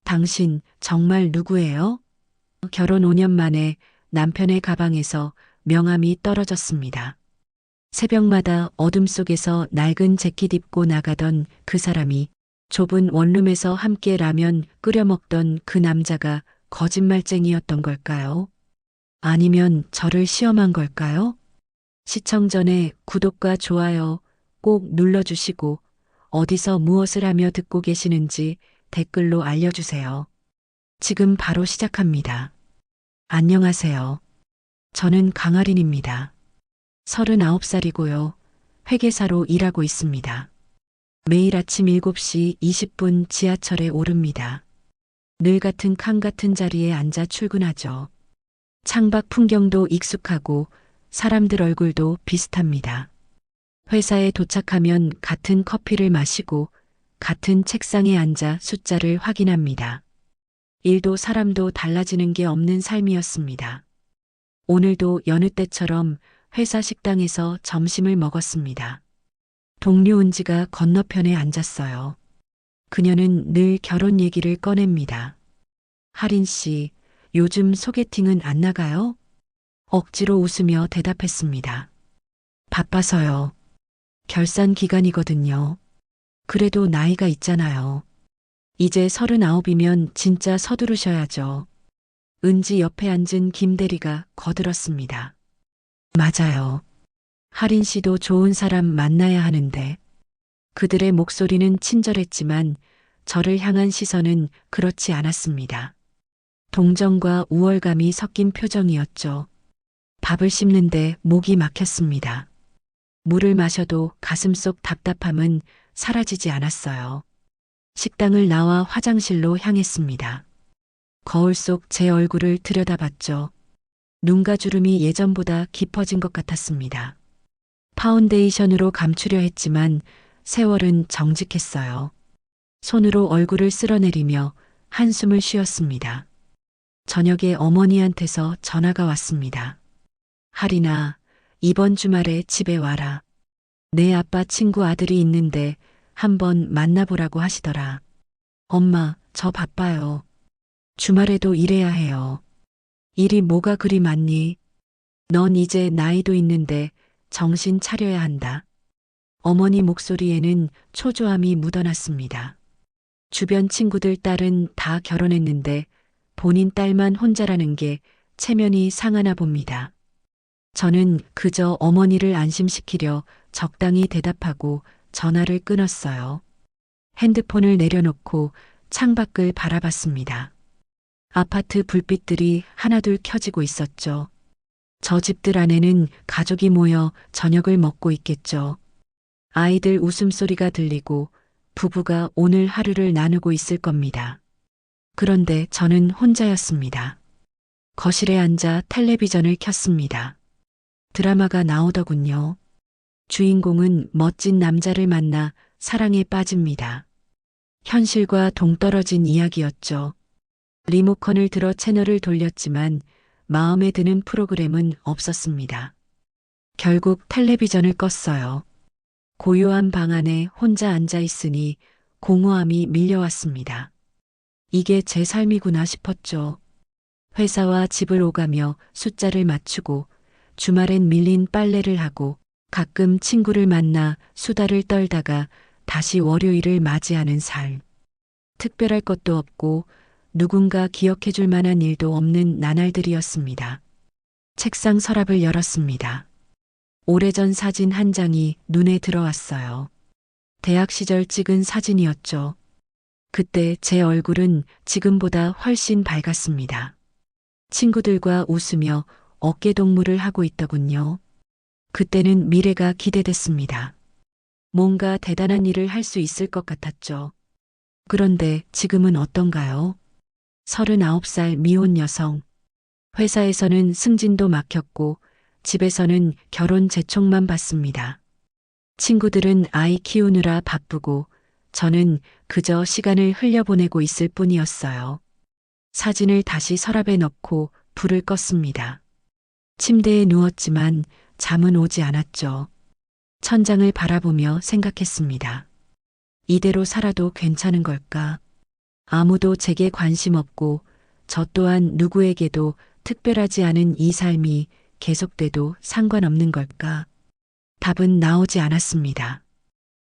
당신 정말 누구예요? 결혼 5년 만에 남편의 가방에서 명함이 떨어졌습니다. 새벽마다 어둠 속에서 낡은 재킷 입고 나가던 그 사람이 좁은 원룸에서 함께 라면 끓여 먹던 그 남자가 거짓말쟁이였던 걸까요? 아니면 저를 시험한 걸까요? 시청 전에 구독과 좋아요 꼭 눌러주시고 어디서 무엇을 하며 듣고 계시는지 댓글로 알려주세요. 지금 바로 시작합니다. 안녕하세요. 저는 강아린입니다. 39살이고요. 회계사로 일하고 있습니다. 매일 아침 7시 20분 지하철에 오릅니다. 늘 같은 칸 같은 자리에 앉아 출근하죠. 창밖 풍경도 익숙하고 사람들 얼굴도 비슷합니다. 회사에 도착하면 같은 커피를 마시고 같은 책상에 앉아 숫자를 확인합니다. 일도 사람도 달라지는 게 없는 삶이었습니다. 오늘도 여느 때처럼 회사 식당에서 점심을 먹었습니다. 동료 은지가 건너편에 앉았어요. 그녀는 늘 결혼 얘기를 꺼냅니다. 하린 씨, 요즘 소개팅은 안 나가요? 억지로 웃으며 대답했습니다. 바빠서요. 결산 기간이거든요. 그래도 나이가 있잖아요. 이제 39이면 진짜 서두르셔야죠. 은지 옆에 앉은 김 대리가 거들었습니다. 맞아요. 하린 씨도 좋은 사람 만나야 하는데. 그들의 목소리는 친절했지만 저를 향한 시선은 그렇지 않았습니다. 동정과 우월감이 섞인 표정이었죠. 밥을 씹는데 목이 막혔습니다. 물을 마셔도 가슴속 답답함은 사라지지 않았어요. 식당을 나와 화장실로 향했습니다. 거울 속 제 얼굴을 들여다봤죠. 눈가 주름이 예전보다 깊어진 것 같았습니다. 파운데이션으로 감추려 했지만 세월은 정직했어요. 손으로 얼굴을 쓸어내리며 한숨을 쉬었습니다. 저녁에 어머니한테서 전화가 왔습니다. 하린아, 이번 주말에 집에 와라. 내 아빠 친구 아들이 있는데 한번 만나보라고 하시더라. 엄마, 저 바빠요. 주말에도 일해야 해요. 일이 뭐가 그리 많니? 넌 이제 나이도 있는데 정신 차려야 한다. 어머니 목소리에는 초조함이 묻어났습니다. 주변 친구들 딸은 다 결혼했는데 본인 딸만 혼자라는 게 체면이 상하나 봅니다. 저는 그저 어머니를 안심시키려 적당히 대답하고 전화를 끊었어요. 핸드폰을 내려놓고 창밖을 바라봤습니다. 아파트 불빛들이 하나둘 켜지고 있었죠. 저 집들 안에는 가족이 모여 저녁을 먹고 있겠죠. 아이들 웃음소리가 들리고 부부가 오늘 하루를 나누고 있을 겁니다. 그런데 저는 혼자였습니다. 거실에 앉아 텔레비전을 켰습니다. 드라마가 나오더군요. 주인공은 멋진 남자를 만나 사랑에 빠집니다. 현실과 동떨어진 이야기였죠. 리모컨을 들어 채널을 돌렸지만 마음에 드는 프로그램은 없었습니다. 결국 텔레비전을 껐어요. 고요한 방 안에 혼자 앉아 있으니 공허함이 밀려왔습니다. 이게 제 삶이구나 싶었죠. 회사와 집을 오가며 숫자를 맞추고 주말엔 밀린 빨래를 하고 가끔 친구를 만나 수다를 떨다가 다시 월요일을 맞이하는 삶. 특별할 것도 없고 누군가 기억해 줄 만한 일도 없는 나날들이었습니다. 책상 서랍을 열었습니다. 오래전 사진 한 장이 눈에 들어왔어요. 대학 시절 찍은 사진이었죠. 그때 제 얼굴은 지금보다 훨씬 밝았습니다. 친구들과 웃으며 어깨동무를 하고 있더군요. 그때는 미래가 기대됐습니다. 뭔가 대단한 일을 할 수 있을 것 같았죠. 그런데 지금은 어떤가요? 39살 미혼 여성. 회사에서는 승진도 막혔고 집에서는 결혼 재촉만 받습니다. 친구들은 아이 키우느라 바쁘고 저는 그저 시간을 흘려보내고 있을 뿐이었어요. 사진을 다시 서랍에 넣고 불을 껐습니다. 침대에 누웠지만 잠은 오지 않았죠. 천장을 바라보며 생각했습니다. 이대로 살아도 괜찮은 걸까? 아무도 제게 관심 없고 저 또한 누구에게도 특별하지 않은 이 삶이 계속돼도 상관없는 걸까? 답은 나오지 않았습니다.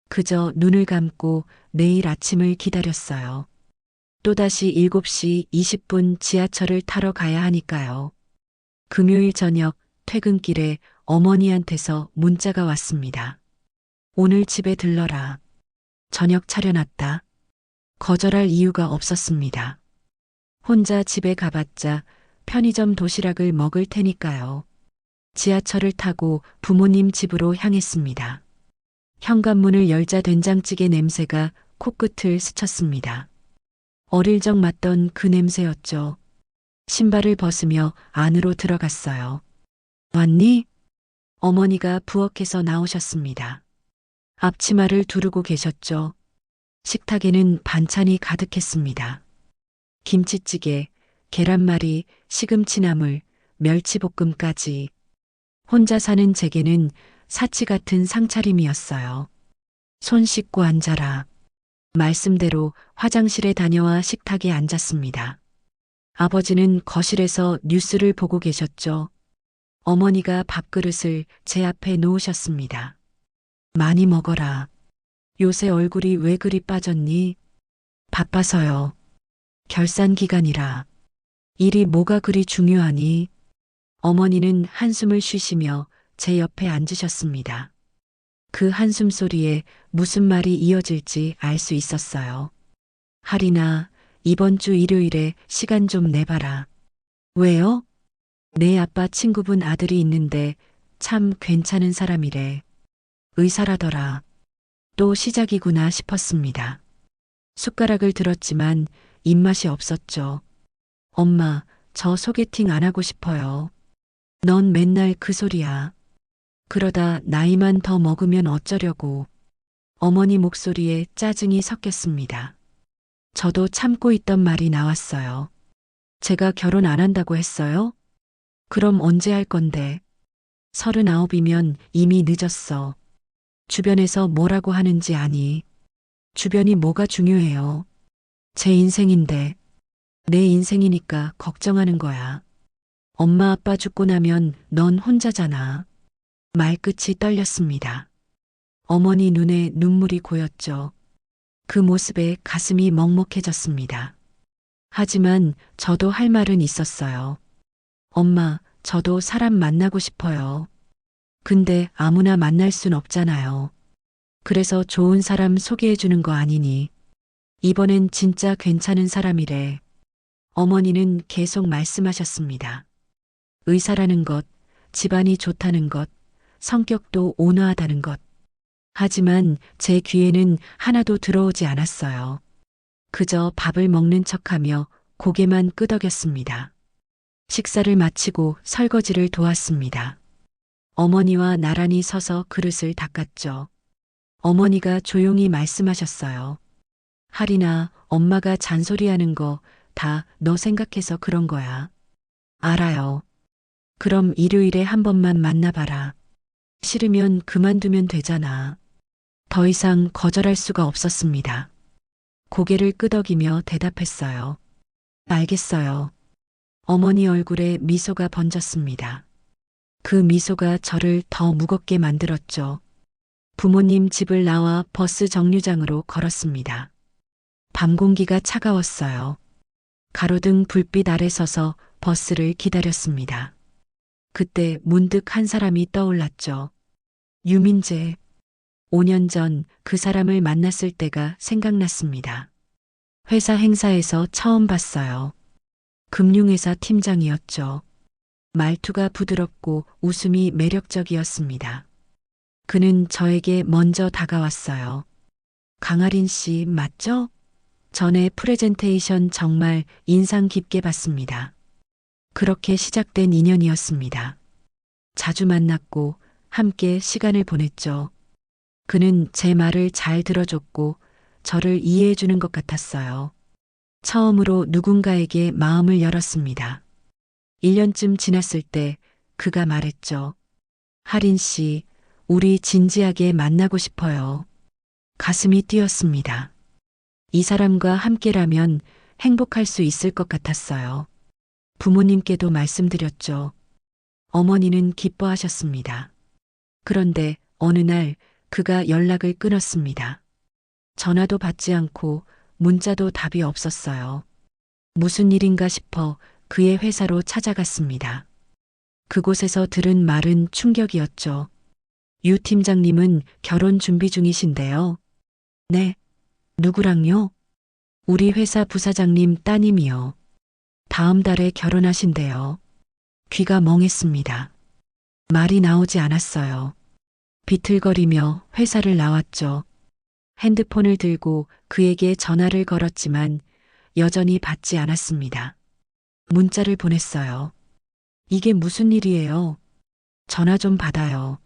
그저 눈을 감고 내일 아침을 기다렸어요. 또다시 7시 20분 지하철을 타러 가야 하니까요. 금요일 저녁 퇴근길에 어머니한테서 문자가 왔습니다. 오늘 집에 들러라. 저녁 차려놨다. 거절할 이유가 없었습니다. 혼자 집에 가봤자 편의점 도시락을 먹을 테니까요. 지하철을 타고 부모님 집으로 향했습니다. 현관문을 열자 된장찌개 냄새가 코끝을 스쳤습니다. 어릴 적 맡던 그 냄새였죠. 신발을 벗으며 안으로 들어갔어요. 왔니? 어머니가 부엌에서 나오셨습니다. 앞치마를 두르고 계셨죠. 식탁에는 반찬이 가득했습니다. 김치찌개, 계란말이, 시금치나물, 멸치볶음까지. 혼자 사는 제게는 사치 같은 상차림이었어요. 손 씻고 앉아라. 말씀대로 화장실에 다녀와 식탁에 앉았습니다. 아버지는 거실에서 뉴스를 보고 계셨죠. 어머니가 밥그릇을 제 앞에 놓으셨습니다. 많이 먹어라. 요새 얼굴이 왜 그리 빠졌니? 바빠서요. 결산 기간이라. 일이 뭐가 그리 중요하니? 어머니는 한숨을 쉬시며 제 옆에 앉으셨습니다. 그 한숨 소리에 무슨 말이 이어질지 알 수 있었어요. 할인아, 이번 주 일요일에 시간 좀 내봐라. 왜요? 내 아빠 친구분 아들이 있는데 참 괜찮은 사람이래. 의사라더라. 또 시작이구나 싶었습니다. 숟가락을 들었지만 입맛이 없었죠. 엄마, 저 소개팅 안 하고 싶어요. 넌 맨날 그 소리야. 그러다 나이만 더 먹으면 어쩌려고. 어머니 목소리에 짜증이 섞였습니다. 저도 참고 있던 말이 나왔어요. 제가 결혼 안 한다고 했어요? 그럼 언제 할 건데? 39이면 이미 늦었어. 주변에서 뭐라고 하는지 아니. 주변이 뭐가 중요해요. 제 인생인데. 내 인생이니까 걱정하는 거야. 엄마 아빠 죽고 나면 넌 혼자잖아. 말끝이 떨렸습니다. 어머니 눈에 눈물이 고였죠. 그 모습에 가슴이 먹먹해졌습니다. 하지만 저도 할 말은 있었어요. 엄마, 저도 사람 만나고 싶어요. 근데 아무나 만날 순 없잖아요. 그래서 좋은 사람 소개해 주는 거 아니니. 이번엔 진짜 괜찮은 사람이래. 어머니는 계속 말씀하셨습니다. 의사라는 것, 집안이 좋다는 것, 성격도 온화하다는 것. 하지만 제 귀에는 하나도 들어오지 않았어요. 그저 밥을 먹는 척하며 고개만 끄덕였습니다. 식사를 마치고 설거지를 도왔습니다. 어머니와 나란히 서서 그릇을 닦았죠. 어머니가 조용히 말씀하셨어요. 할인아, 엄마가 잔소리하는 거 다 너 생각해서 그런 거야. 알아요. 그럼 일요일에 한 번만 만나봐라. 싫으면 그만두면 되잖아. 더 이상 거절할 수가 없었습니다. 고개를 끄덕이며 대답했어요. 알겠어요. 어머니 얼굴에 미소가 번졌습니다. 그 미소가 저를 더 무겁게 만들었죠. 부모님 집을 나와 버스 정류장으로 걸었습니다. 밤 공기가 차가웠어요. 가로등 불빛 아래 서서 버스를 기다렸습니다. 그때 문득 한 사람이 떠올랐죠. 유민재. 5년 전 그 사람을 만났을 때가 생각났습니다. 회사 행사에서 처음 봤어요. 금융회사 팀장이었죠. 말투가 부드럽고 웃음이 매력적이었습니다. 그는 저에게 먼저 다가왔어요. 강아린 씨 맞죠? 전에 프레젠테이션 정말 인상 깊게 봤습니다. 그렇게 시작된 인연이었습니다. 자주 만났고 함께 시간을 보냈죠. 그는 제 말을 잘 들어줬고 저를 이해해 주는 것 같았어요. 처음으로 누군가에게 마음을 열었습니다. 1년쯤 지났을 때 그가 말했죠. 할인 씨, 우리 진지하게 만나고 싶어요. 가슴이 뛰었습니다. 이 사람과 함께라면 행복할 수 있을 것 같았어요. 부모님께도 말씀드렸죠. 어머니는 기뻐하셨습니다. 그런데 어느 날 그가 연락을 끊었습니다. 전화도 받지 않고 문자도 답이 없었어요. 무슨 일인가 싶어 그의 회사로 찾아갔습니다. 그곳에서 들은 말은 충격이었죠. 유 팀장님은 결혼 준비 중이신데요. 네. 누구랑요? 우리 회사 부사장님 따님이요. 다음 달에 결혼하신대요. 귀가 멍했습니다. 말이 나오지 않았어요. 비틀거리며 회사를 나왔죠. 핸드폰을 들고 그에게 전화를 걸었지만 여전히 받지 않았습니다. 문자를 보냈어요. 이게 무슨 일이에요? 전화 좀 받아요.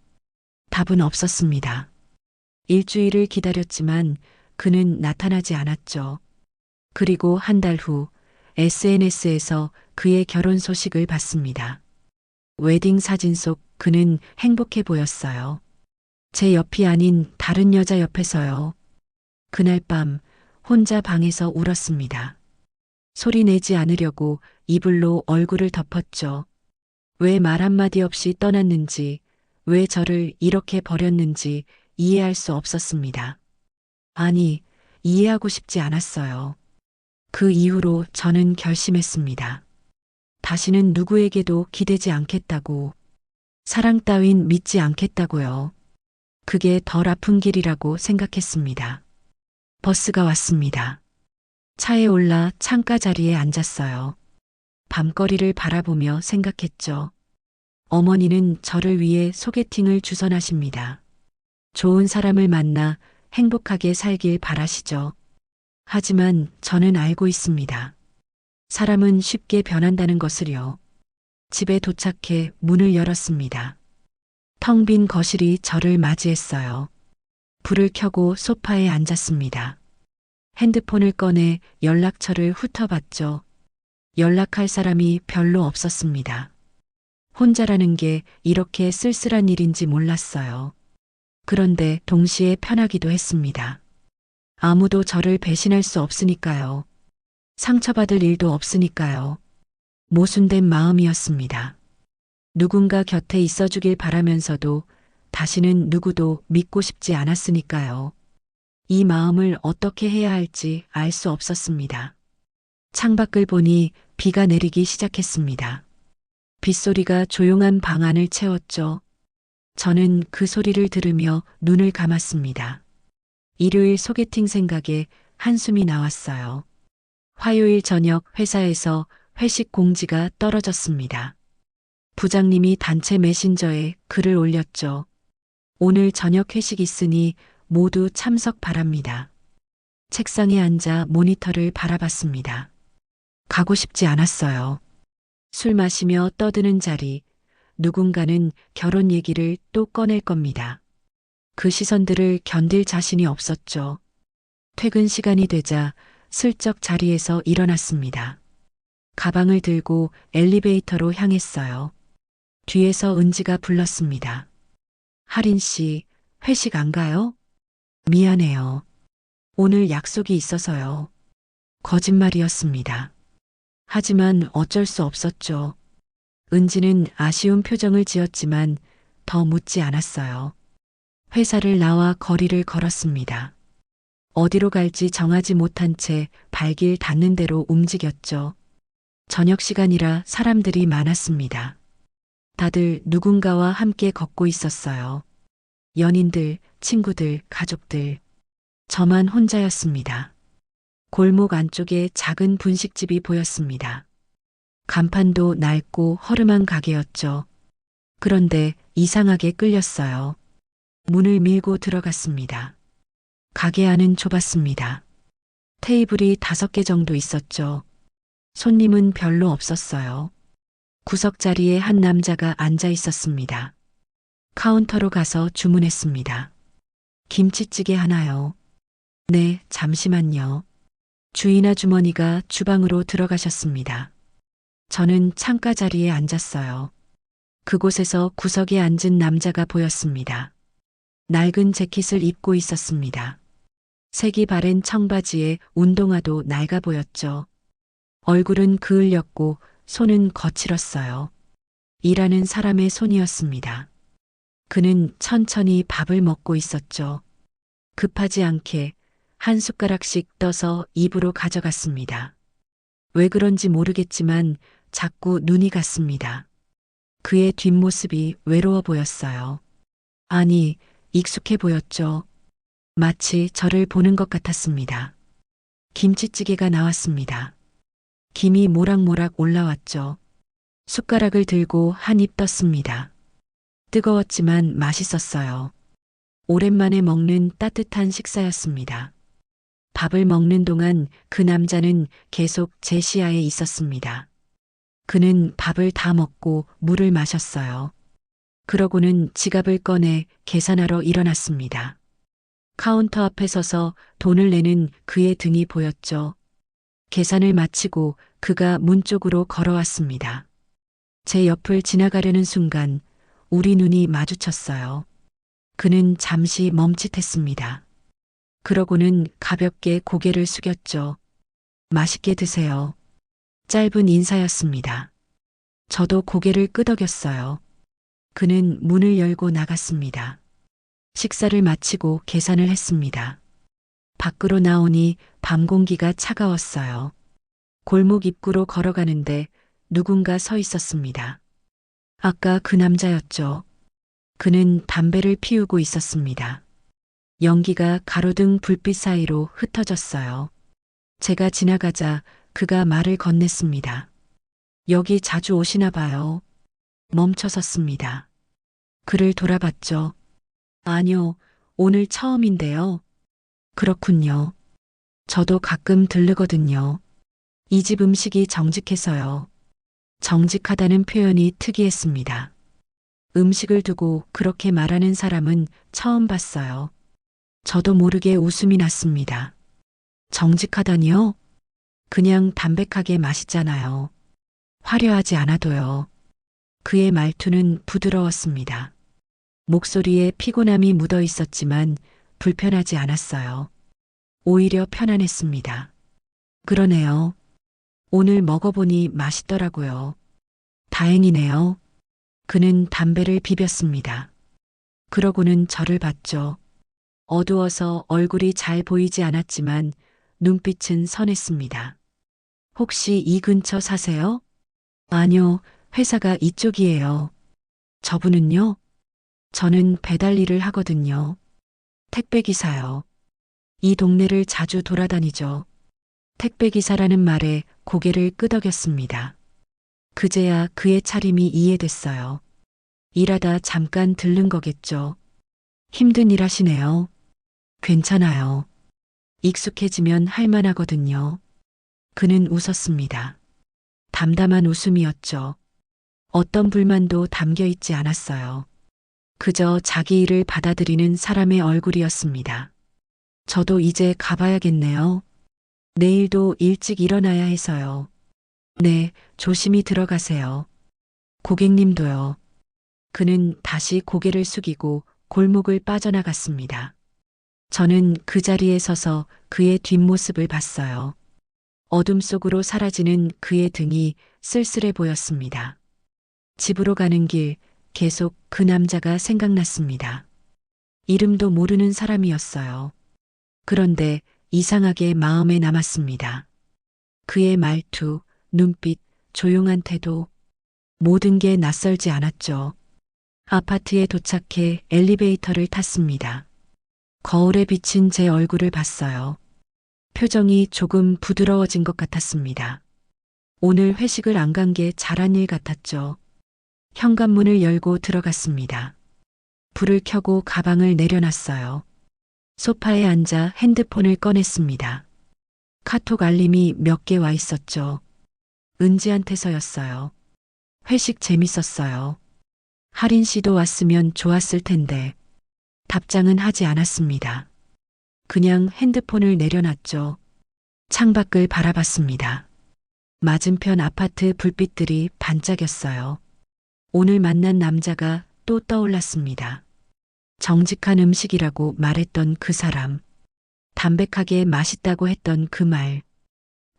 답은 없었습니다. 일주일을 기다렸지만 그는 나타나지 않았죠. 그리고 한 달 후 SNS에서 그의 결혼 소식을 봤습니다. 웨딩 사진 속 그는 행복해 보였어요. 제 옆이 아닌 다른 여자 옆에서요. 그날 밤 혼자 방에서 울었습니다. 소리 내지 않으려고 이불로 얼굴을 덮었죠. 왜 말 한마디 없이 떠났는지, 왜 저를 이렇게 버렸는지 이해할 수 없었습니다. 아니, 이해하고 싶지 않았어요. 그 이후로 저는 결심했습니다. 다시는 누구에게도 기대지 않겠다고, 사랑 따윈 믿지 않겠다고요. 그게 덜 아픈 길이라고 생각했습니다. 버스가 왔습니다. 차에 올라 창가 자리에 앉았어요. 밤거리를 바라보며 생각했죠. 어머니는 저를 위해 소개팅을 주선하십니다. 좋은 사람을 만나 행복하게 살길 바라시죠. 하지만 저는 알고 있습니다. 사람은 쉽게 변한다는 것을요. 집에 도착해 문을 열었습니다. 텅 빈 거실이 저를 맞이했어요. 불을 켜고 소파에 앉았습니다. 핸드폰을 꺼내 연락처를 훑어봤죠. 연락할 사람이 별로 없었습니다. 혼자라는 게 이렇게 쓸쓸한 일인지 몰랐어요. 그런데 동시에 편하기도 했습니다. 아무도 저를 배신할 수 없으니까요. 상처받을 일도 없으니까요. 모순된 마음이었습니다. 누군가 곁에 있어주길 바라면서도 다시는 누구도 믿고 싶지 않았으니까요. 이 마음을 어떻게 해야 할지 알 수 없었습니다. 창밖을 보니 비가 내리기 시작했습니다. 빗소리가 조용한 방 안을 채웠죠. 저는 그 소리를 들으며 눈을 감았습니다. 일요일 소개팅 생각에 한숨이 나왔어요. 화요일 저녁 회사에서 회식 공지가 떨어졌습니다. 부장님이 단체 메신저에 글을 올렸죠. 오늘 저녁 회식 있으니 모두 참석 바랍니다. 책상에 앉아 모니터를 바라봤습니다. 가고 싶지 않았어요. 술 마시며 떠드는 자리, 누군가는 결혼 얘기를 또 꺼낼 겁니다. 그 시선들을 견딜 자신이 없었죠. 퇴근 시간이 되자 슬쩍 자리에서 일어났습니다. 가방을 들고 엘리베이터로 향했어요. 뒤에서 은지가 불렀습니다. 하린 씨, 회식 안 가요? 미안해요. 오늘 약속이 있어서요. 거짓말이었습니다. 하지만 어쩔 수 없었죠. 은지는 아쉬운 표정을 지었지만 더 묻지 않았어요. 회사를 나와 거리를 걸었습니다. 어디로 갈지 정하지 못한 채 발길 닿는 대로 움직였죠. 저녁 시간이라 사람들이 많았습니다. 다들 누군가와 함께 걷고 있었어요. 연인들, 친구들, 가족들. 저만 혼자였습니다. 골목 안쪽에 작은 분식집이 보였습니다. 간판도 낡고 허름한 가게였죠. 그런데 이상하게 끌렸어요. 문을 밀고 들어갔습니다. 가게 안은 좁았습니다. 테이블이 5개 정도 있었죠. 손님은 별로 없었어요. 구석자리에 한 남자가 앉아 있었습니다. 카운터로 가서 주문했습니다. 김치찌개 하나요. 네, 잠시만요. 주인 아주머니가 주방으로 들어가셨습니다. 저는 창가 자리에 앉았어요. 그곳에서 구석에 앉은 남자가 보였습니다. 낡은 재킷을 입고 있었습니다. 색이 바랜 청바지에 운동화도 낡아 보였죠. 얼굴은 그을렸고 손은 거칠었어요. 일하는 사람의 손이었습니다. 그는 천천히 밥을 먹고 있었죠. 급하지 않게 한 숟가락씩 떠서 입으로 가져갔습니다. 왜 그런지 모르겠지만 자꾸 눈이 갔습니다. 그의 뒷모습이 외로워 보였어요. 아니, 익숙해 보였죠. 마치 저를 보는 것 같았습니다. 김치찌개가 나왔습니다. 김이 모락모락 올라왔죠. 숟가락을 들고 한 입 떴습니다. 뜨거웠지만 맛있었어요. 오랜만에 먹는 따뜻한 식사였습니다. 밥을 먹는 동안 그 남자는 계속 제 시야에 있었습니다. 그는 밥을 다 먹고 물을 마셨어요. 그러고는 지갑을 꺼내 계산하러 일어났습니다. 카운터 앞에 서서 돈을 내는 그의 등이 보였죠. 계산을 마치고 그가 문 쪽으로 걸어왔습니다. 제 옆을 지나가려는 순간 우리 눈이 마주쳤어요. 그는 잠시 멈칫했습니다. 그러고는 가볍게 고개를 숙였죠. 맛있게 드세요. 짧은 인사였습니다. 저도 고개를 끄덕였어요. 그는 문을 열고 나갔습니다. 식사를 마치고 계산을 했습니다. 밖으로 나오니 밤 공기가 차가웠어요. 골목 입구로 걸어가는데 누군가 서 있었습니다. 아까 그 남자였죠. 그는 담배를 피우고 있었습니다. 연기가 가로등 불빛 사이로 흩어졌어요. 제가 지나가자 그가 말을 건넸습니다. 여기 자주 오시나 봐요. 멈춰섰습니다. 그를 돌아봤죠. 아니요, 오늘 처음인데요. 그렇군요. 저도 가끔 들르거든요. 이 집 음식이 정직해서요. 정직하다는 표현이 특이했습니다. 음식을 두고 그렇게 말하는 사람은 처음 봤어요. 저도 모르게 웃음이 났습니다. 정직하다니요? 그냥 담백하게 맛있잖아요. 화려하지 않아도요. 그의 말투는 부드러웠습니다. 목소리에 피곤함이 묻어 있었지만 불편하지 않았어요. 오히려 편안했습니다. 그러네요. 오늘 먹어보니 맛있더라고요. 다행이네요. 그는 담배를 비볐습니다. 그러고는 저를 봤죠. 어두워서 얼굴이 잘 보이지 않았지만 눈빛은 선했습니다. 혹시 이 근처 사세요? 아니요, 회사가 이쪽이에요. 저분은요? 저는 배달 일을 하거든요. 택배기사요. 이 동네를 자주 돌아다니죠. 택배기사라는 말에 고개를 끄덕였습니다. 그제야 그의 차림이 이해됐어요. 일하다 잠깐 들른 거겠죠. 힘든 일 하시네요. 괜찮아요. 익숙해지면 할만하거든요. 그는 웃었습니다. 담담한 웃음이었죠. 어떤 불만도 담겨 있지 않았어요. 그저 자기 일을 받아들이는 사람의 얼굴이었습니다. 저도 이제 가봐야겠네요. 내일도 일찍 일어나야 해서요. 네, 조심히 들어가세요. 고객님도요. 그는 다시 고개를 숙이고 골목을 빠져나갔습니다. 저는 그 자리에 서서 그의 뒷모습을 봤어요. 어둠 속으로 사라지는 그의 등이 쓸쓸해 보였습니다. 집으로 가는 길 계속 그 남자가 생각났습니다. 이름도 모르는 사람이었어요. 그런데 이상하게 마음에 남았습니다. 그의 말투, 눈빛, 조용한 태도, 모든 게 낯설지 않았죠. 아파트에 도착해 엘리베이터를 탔습니다. 거울에 비친 제 얼굴을 봤어요. 표정이 조금 부드러워진 것 같았습니다. 오늘 회식을 안 간 게 잘한 일 같았죠. 현관문을 열고 들어갔습니다. 불을 켜고 가방을 내려놨어요. 소파에 앉아 핸드폰을 꺼냈습니다. 카톡 알림이 몇 개 와 있었죠. 은지한테서였어요. 회식 재밌었어요. 하린 씨도 왔으면 좋았을 텐데. 답장은 하지 않았습니다. 그냥 핸드폰을 내려놨죠. 창밖을 바라봤습니다. 맞은편 아파트 불빛들이 반짝였어요. 오늘 만난 남자가 또 떠올랐습니다. 정직한 음식이라고 말했던 그 사람. 담백하게 맛있다고 했던 그 말.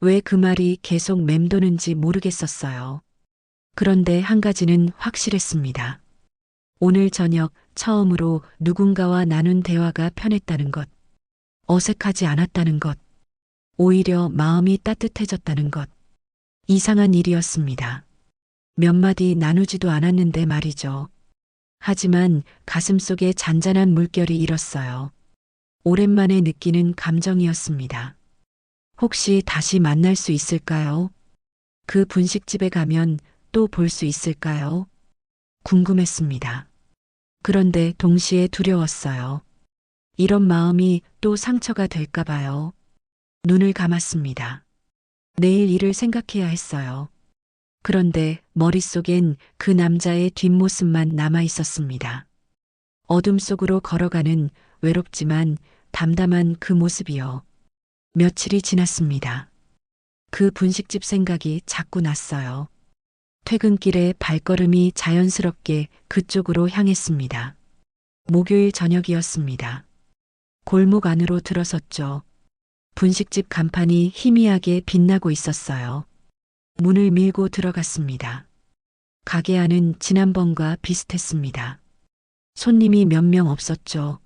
왜 그 말이 계속 맴도는지 모르겠었어요. 그런데 한 가지는 확실했습니다. 오늘 저녁 처음으로 누군가와 나눈 대화가 편했다는 것. 어색하지 않았다는 것. 오히려 마음이 따뜻해졌다는 것. 이상한 일이었습니다. 몇 마디 나누지도 않았는데 말이죠. 하지만 가슴속에 잔잔한 물결이 일었어요. 오랜만에 느끼는 감정이었습니다. 혹시 다시 만날 수 있을까요? 그 분식집에 가면 또 볼 수 있을까요? 궁금했습니다. 그런데 동시에 두려웠어요. 이런 마음이 또 상처가 될까 봐요. 눈을 감았습니다. 내일 일을 생각해야 했어요. 그런데 머릿속엔 그 남자의 뒷모습만 남아 있었습니다. 어둠 속으로 걸어가는 외롭지만 담담한 그 모습이요. 며칠이 지났습니다. 그 분식집 생각이 자꾸 났어요. 퇴근길에 발걸음이 자연스럽게 그쪽으로 향했습니다. 목요일 저녁이었습니다. 골목 안으로 들어섰죠. 분식집 간판이 희미하게 빛나고 있었어요. 문을 밀고 들어갔습니다. 가게 안은 지난번과 비슷했습니다. 손님이 몇 명 없었죠.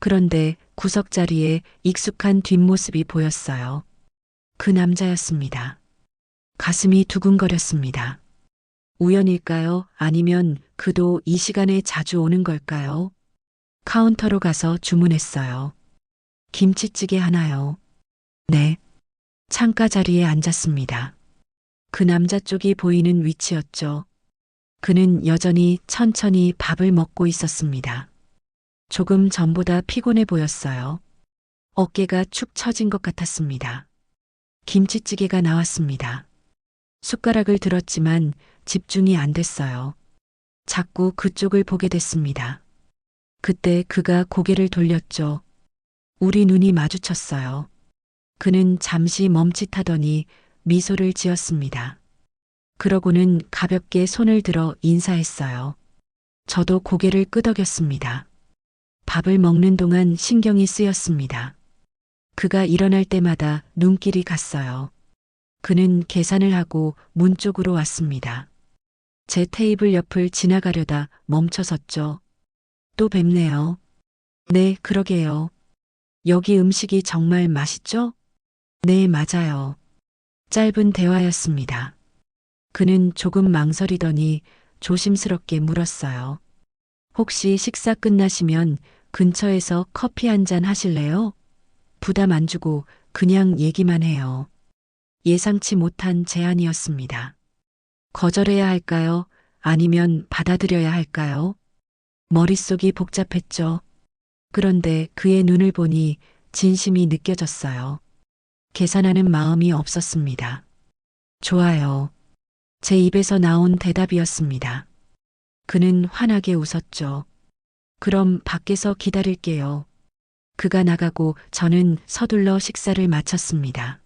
그런데 구석 자리에 익숙한 뒷모습이 보였어요. 그 남자였습니다. 가슴이 두근거렸습니다. 우연일까요? 아니면 그도 이 시간에 자주 오는 걸까요? 카운터로 가서 주문했어요. 김치찌개 하나요. 네. 창가 자리에 앉았습니다. 그 남자 쪽이 보이는 위치였죠. 그는 여전히 천천히 밥을 먹고 있었습니다. 조금 전보다 피곤해 보였어요. 어깨가 축 처진 것 같았습니다. 김치찌개가 나왔습니다. 숟가락을 들었지만 집중이 안 됐어요. 자꾸 그쪽을 보게 됐습니다. 그때 그가 고개를 돌렸죠. 우리 눈이 마주쳤어요. 그는 잠시 멈칫하더니 미소를 지었습니다. 그러고는 가볍게 손을 들어 인사했어요. 저도 고개를 끄덕였습니다. 밥을 먹는 동안 신경이 쓰였습니다. 그가 일어날 때마다 눈길이 갔어요. 그는 계산을 하고 문 쪽으로 왔습니다. 제 테이블 옆을 지나가려다 멈춰섰죠. 또 뵙네요. 네, 그러게요. 여기 음식이 정말 맛있죠? 네, 맞아요. 짧은 대화였습니다. 그는 조금 망설이더니 조심스럽게 물었어요. 혹시 식사 끝나시면 근처에서 커피 한 잔 하실래요? 부담 안 주고 그냥 얘기만 해요. 예상치 못한 제안이었습니다. 거절해야 할까요? 아니면 받아들여야 할까요? 머릿속이 복잡했죠. 그런데 그의 눈을 보니 진심이 느껴졌어요. 계산하는 마음이 없었습니다. 좋아요. 제 입에서 나온 대답이었습니다. 그는 환하게 웃었죠. 그럼 밖에서 기다릴게요. 그가 나가고 저는 서둘러 식사를 마쳤습니다.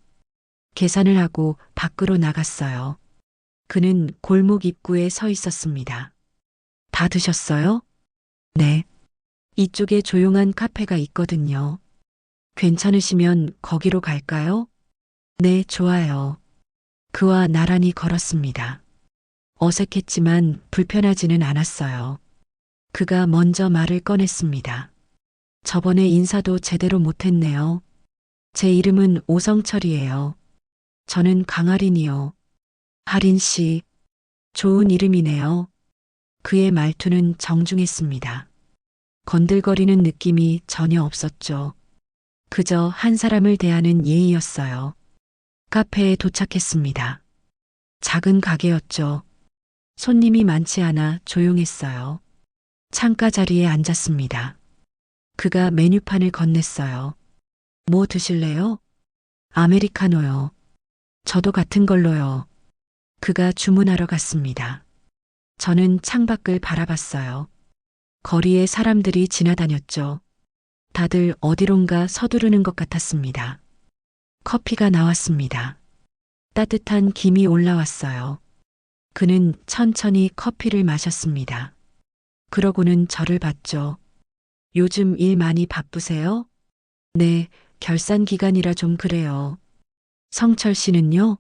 계산을 하고 밖으로 나갔어요. 그는 골목 입구에 서 있었습니다. 다 드셨어요? 네. 이쪽에 조용한 카페가 있거든요. 괜찮으시면 거기로 갈까요? 네, 좋아요. 그와 나란히 걸었습니다. 어색했지만 불편하지는 않았어요. 그가 먼저 말을 꺼냈습니다. 저번에 인사도 제대로 못했네요. 제 이름은 오성철이에요. 저는 강아린이요. 하린 씨, 좋은 이름이네요. 그의 말투는 정중했습니다. 건들거리는 느낌이 전혀 없었죠. 그저 한 사람을 대하는 예의였어요. 카페에 도착했습니다. 작은 가게였죠. 손님이 많지 않아 조용했어요. 창가 자리에 앉았습니다. 그가 메뉴판을 건넸어요. 뭐 드실래요? 아메리카노요. 저도 같은 걸로요. 그가 주문하러 갔습니다. 저는 창밖을 바라봤어요. 거리에 사람들이 지나다녔죠. 다들 어디론가 서두르는 것 같았습니다. 커피가 나왔습니다. 따뜻한 김이 올라왔어요. 그는 천천히 커피를 마셨습니다. 그러고는 저를 봤죠. 요즘 일 많이 바쁘세요? 네, 결산 기간이라 좀 그래요. 성철 씨는요?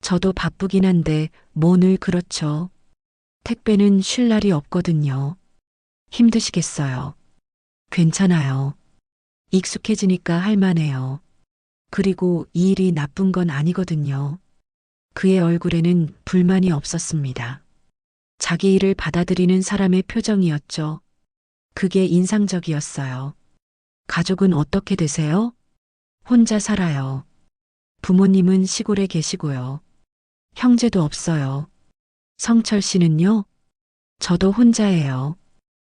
저도 바쁘긴 한데 뭐 늘 그렇죠. 택배는 쉴 날이 없거든요. 힘드시겠어요. 괜찮아요. 익숙해지니까 할만해요. 그리고 이 일이 나쁜 건 아니거든요. 그의 얼굴에는 불만이 없었습니다. 자기 일을 받아들이는 사람의 표정이었죠. 그게 인상적이었어요. 가족은 어떻게 되세요? 혼자 살아요. 부모님은 시골에 계시고요. 형제도 없어요. 성철 씨는요? 저도 혼자예요.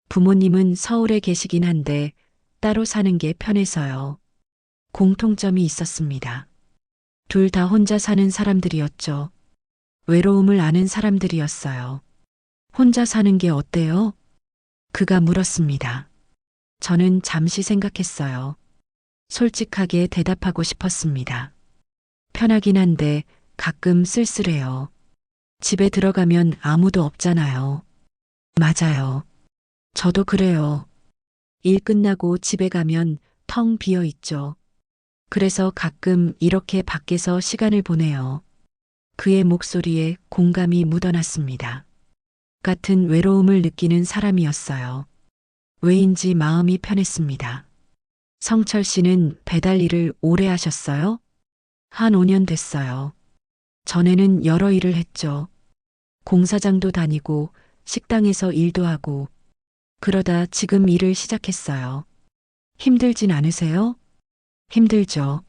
부모님은 서울에 계시긴 한데 따로 사는 게 편해서요. 공통점이 있었습니다. 둘 다 혼자 사는 사람들이었죠. 외로움을 아는 사람들이었어요. 혼자 사는 게 어때요? 그가 물었습니다. 저는 잠시 생각했어요. 솔직하게 대답하고 싶었습니다. 편하긴 한데 가끔 쓸쓸해요. 집에 들어가면 아무도 없잖아요. 맞아요. 저도 그래요. 일 끝나고 집에 가면 텅 비어 있죠. 그래서 가끔 이렇게 밖에서 시간을 보내요. 그의 목소리에 공감이 묻어났습니다. 같은 외로움을 느끼는 사람이었어요. 왜인지 마음이 편했습니다. 성철 씨는 배달 일을 오래 하셨어요? 한 5년 됐어요. 전에는 여러 일을 했죠. 공사장도 다니고 식당에서 일도 하고 그러다 지금 일을 시작했어요. 힘들진 않으세요? 힘들죠.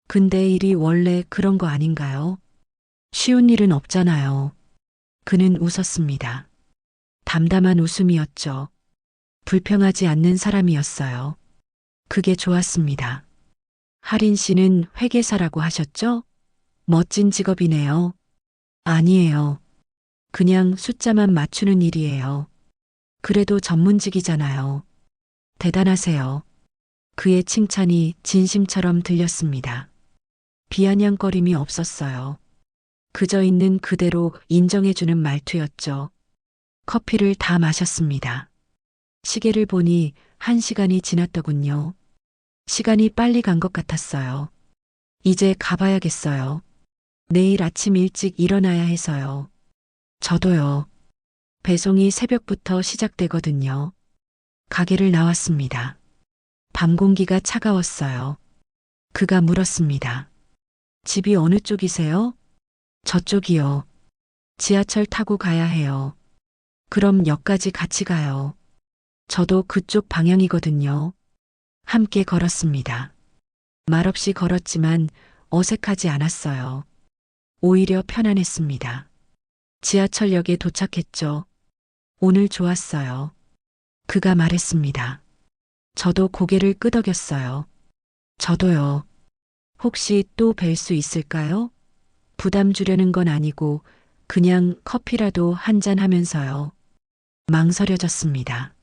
근데 일이 원래 그런 거 아닌가요? 쉬운 일은 없잖아요. 그는 웃었습니다. 담담한 웃음이었죠. 불평하지 않는 사람이었어요. 그게 좋았습니다. 하린 씨는 회계사라고 하셨죠? 멋진 직업이네요. 아니에요. 그냥 숫자만 맞추는 일이에요. 그래도 전문직이잖아요. 대단하세요. 그의 칭찬이 진심처럼 들렸습니다. 비아냥거림이 없었어요. 그저 있는 그대로 인정해주는 말투였죠. 커피를 다 마셨습니다. 시계를 보니 1시간이 지났더군요. 시간이 빨리 간 것 같았어요. 이제 가봐야겠어요. 내일 아침 일찍 일어나야 해서요. 저도요. 배송이 새벽부터 시작되거든요. 가게를 나왔습니다. 밤 공기가 차가웠어요. 그가 물었습니다. 집이 어느 쪽이세요? 저쪽이요. 지하철 타고 가야 해요. 그럼 역까지 같이 가요. 저도 그쪽 방향이거든요. 함께 걸었습니다. 말없이 걸었지만 어색하지 않았어요. 오히려 편안했습니다. 지하철역에 도착했죠. 오늘 좋았어요. 그가 말했습니다. 저도 고개를 끄덕였어요. 저도요. 혹시 또 뵐 수 있을까요? 부담 주려는 건 아니고 그냥 커피라도 한잔 하면서요. 망설여졌습니다.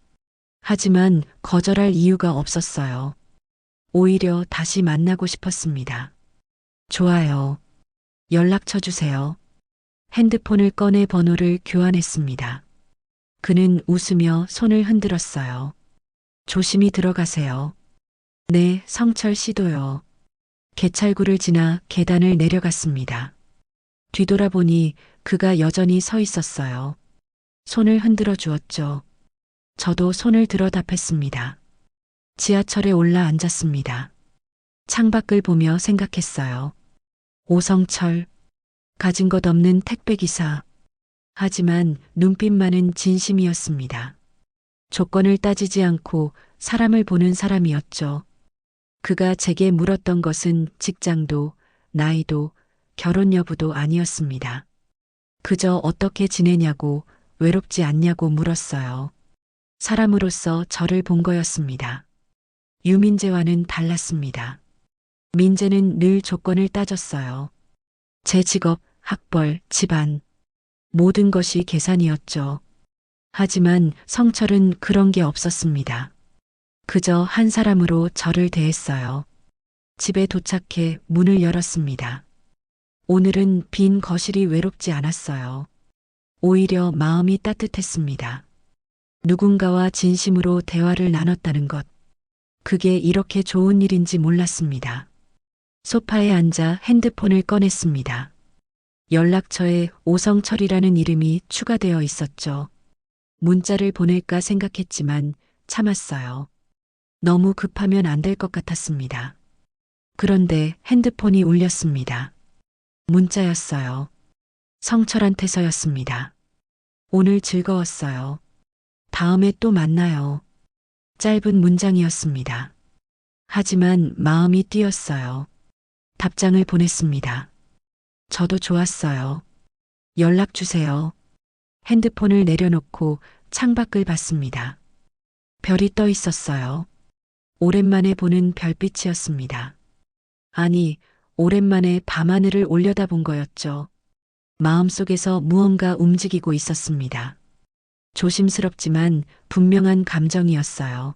하지만 거절할 이유가 없었어요. 오히려 다시 만나고 싶었습니다. 좋아요. 연락처 주세요. 핸드폰을 꺼내 번호를 교환했습니다. 그는 웃으며 손을 흔들었어요. 조심히 들어가세요. 네, 성철 씨도요. 개찰구를 지나 계단을 내려갔습니다. 뒤돌아보니 그가 여전히 서 있었어요. 손을 흔들어 주었죠. 저도 손을 들어 답했습니다. 지하철에 올라 앉았습니다. 창밖을 보며 생각했어요. 오성철, 가진 것 없는 택배기사. 하지만 눈빛만은 진심이었습니다. 조건을 따지지 않고 사람을 보는 사람이었죠. 그가 제게 물었던 것은 직장도, 나이도, 결혼 여부도 아니었습니다. 그저 어떻게 지내냐고, 외롭지 않냐고 물었어요. 사람으로서 저를 본 거였습니다. 유민재와는 달랐습니다. 민재는 늘 조건을 따졌어요. 제 직업, 학벌, 집안, 모든 것이 계산이었죠. 하지만 성철은 그런 게 없었습니다. 그저 한 사람으로 저를 대했어요. 집에 도착해 문을 열었습니다. 오늘은 빈 거실이 외롭지 않았어요. 오히려 마음이 따뜻했습니다. 누군가와 진심으로 대화를 나눴다는 것. 그게 이렇게 좋은 일인지 몰랐습니다. 소파에 앉아 핸드폰을 꺼냈습니다. 연락처에 오성철이라는 이름이 추가되어 있었죠. 문자를 보낼까 생각했지만 참았어요. 너무 급하면 안 될 것 같았습니다. 그런데 핸드폰이 울렸습니다. 문자였어요. 성철한테서였습니다. 오늘 즐거웠어요. 다음에 또 만나요. 짧은 문장이었습니다. 하지만 마음이 뛰었어요. 답장을 보냈습니다. 저도 좋았어요. 연락 주세요. 핸드폰을 내려놓고 창밖을 봤습니다. 별이 떠 있었어요. 오랜만에 보는 별빛이었습니다. 아니, 오랜만에 밤하늘을 올려다본 거였죠. 마음속에서 무언가 움직이고 있었습니다. 조심스럽지만 분명한 감정이었어요.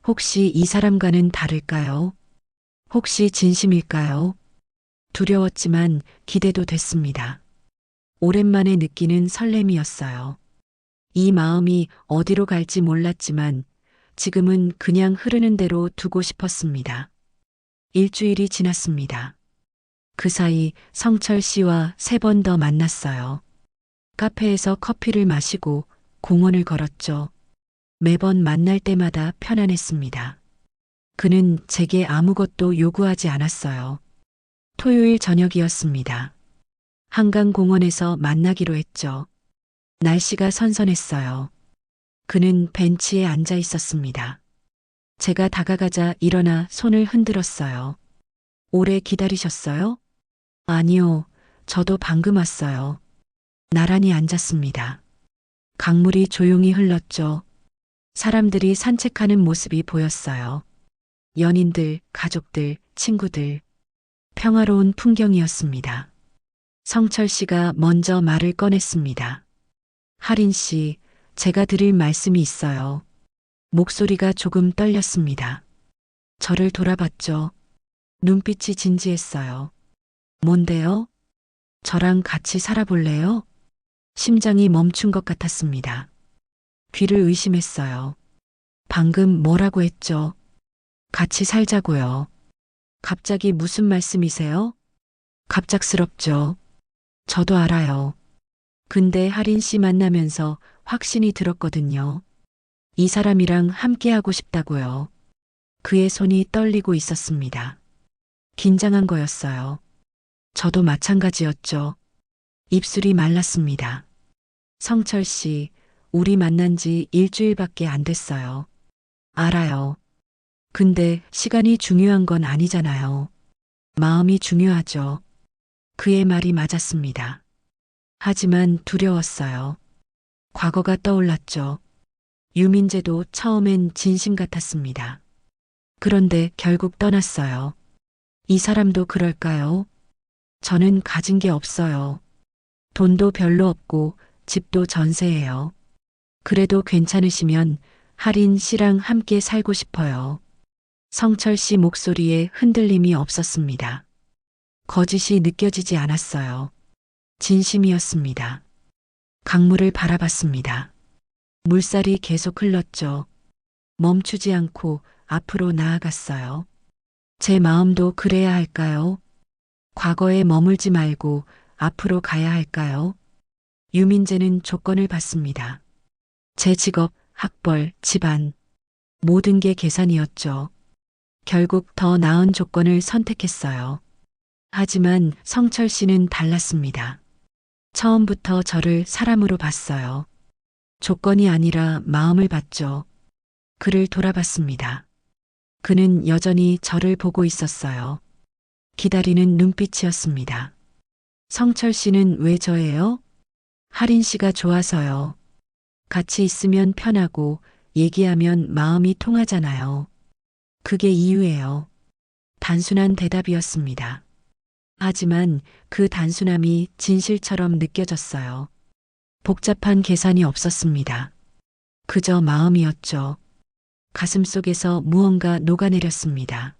혹시 이 사람과는 다를까요? 혹시 진심일까요? 두려웠지만 기대도 됐습니다. 오랜만에 느끼는 설렘이었어요. 이 마음이 어디로 갈지 몰랐지만 지금은 그냥 흐르는 대로 두고 싶었습니다. 일주일이 지났습니다. 그 사이 성철 씨와 3번 더 만났어요. 카페에서 커피를 마시고 공원을 걸었죠. 매번 만날 때마다 편안했습니다. 그는 제게 아무것도 요구하지 않았어요. 토요일 저녁이었습니다. 한강공원에서 만나기로 했죠. 날씨가 선선했어요. 그는 벤치에 앉아 있었습니다. 제가 다가가자 일어나 손을 흔들었어요. 오래 기다리셨어요? 아니요, 저도 방금 왔어요. 나란히 앉았습니다. 강물이 조용히 흘렀죠. 사람들이 산책하는 모습이 보였어요. 연인들, 가족들, 친구들. 평화로운 풍경이었습니다. 성철 씨가 먼저 말을 꺼냈습니다. 하린 씨, 제가 드릴 말씀이 있어요. 목소리가 조금 떨렸습니다. 저를 돌아봤죠. 눈빛이 진지했어요. 뭔데요? 저랑 같이 살아볼래요? 심장이 멈춘 것 같았습니다. 귀를 의심했어요. 방금 뭐라고 했죠? 같이 살자고요. 갑자기 무슨 말씀이세요? 갑작스럽죠. 저도 알아요. 근데 하린 씨 만나면서 확신이 들었거든요. 이 사람이랑 함께하고 싶다고요. 그의 손이 떨리고 있었습니다. 긴장한 거였어요. 저도 마찬가지였죠. 입술이 말랐습니다. 성철 씨, 우리 만난 지 일주일밖에 안 됐어요. 알아요. 근데 시간이 중요한 건 아니잖아요. 마음이 중요하죠. 그의 말이 맞았습니다. 하지만 두려웠어요. 과거가 떠올랐죠. 유민재도 처음엔 진심 같았습니다. 그런데 결국 떠났어요. 이 사람도 그럴까요? 저는 가진 게 없어요. 돈도 별로 없고 집도 전세예요. 그래도 괜찮으시면 하린 씨랑 함께 살고 싶어요. 성철 씨 목소리에 흔들림이 없었습니다. 거짓이 느껴지지 않았어요. 진심이었습니다. 강물을 바라봤습니다. 물살이 계속 흘렀죠. 멈추지 않고 앞으로 나아갔어요. 제 마음도 그래야 할까요? 과거에 머물지 말고 앞으로 가야 할까요? 유민재는 조건을 받습니다. 제 직업, 학벌, 집안, 모든 게 계산이었죠. 결국 더 나은 조건을 선택했어요. 하지만 성철 씨는 달랐습니다. 처음부터 저를 사람으로 봤어요. 조건이 아니라 마음을 봤죠. 그를 돌아봤습니다. 그는 여전히 저를 보고 있었어요. 기다리는 눈빛이었습니다. 성철 씨는 왜 저예요? 하린 씨가 좋아서요. 같이 있으면 편하고 얘기하면 마음이 통하잖아요. 그게 이유예요. 단순한 대답이었습니다. 하지만 그 단순함이 진실처럼 느껴졌어요. 복잡한 계산이 없었습니다. 그저 마음이었죠. 가슴 속에서 무언가 녹아내렸습니다.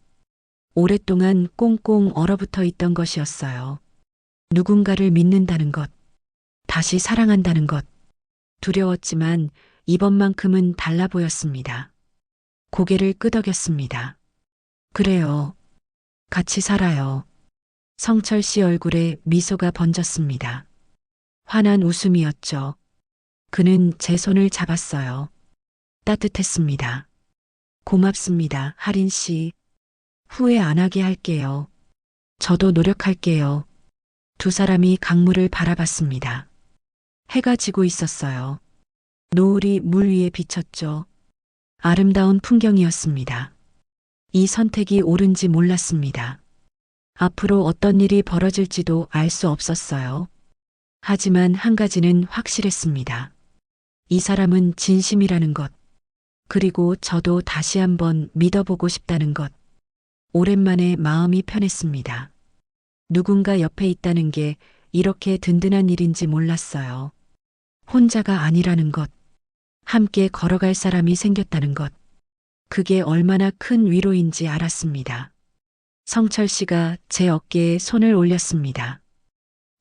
오랫동안 꽁꽁 얼어붙어 있던 것이었어요. 누군가를 믿는다는 것, 다시 사랑한다는 것. 두려웠지만 이번만큼은 달라 보였습니다. 고개를 끄덕였습니다. 그래요. 같이 살아요. 성철 씨 얼굴에 미소가 번졌습니다. 환한 웃음이었죠. 그는 제 손을 잡았어요. 따뜻했습니다. 고맙습니다, 하린 씨. 후회 안 하게 할게요. 저도 노력할게요. 두 사람이 강물을 바라봤습니다. 해가 지고 있었어요. 노을이 물 위에 비쳤죠. 아름다운 풍경이었습니다. 이 선택이 옳은지 몰랐습니다. 앞으로 어떤 일이 벌어질지도 알 수 없었어요. 하지만 한 가지는 확실했습니다. 이 사람은 진심이라는 것, 그리고 저도 다시 한번 믿어보고 싶다는 것. 오랜만에 마음이 편했습니다. 누군가 옆에 있다는 게 이렇게 든든한 일인지 몰랐어요. 혼자가 아니라는 것, 함께 걸어갈 사람이 생겼다는 것, 그게 얼마나 큰 위로인지 알았습니다. 성철 씨가 제 어깨에 손을 올렸습니다.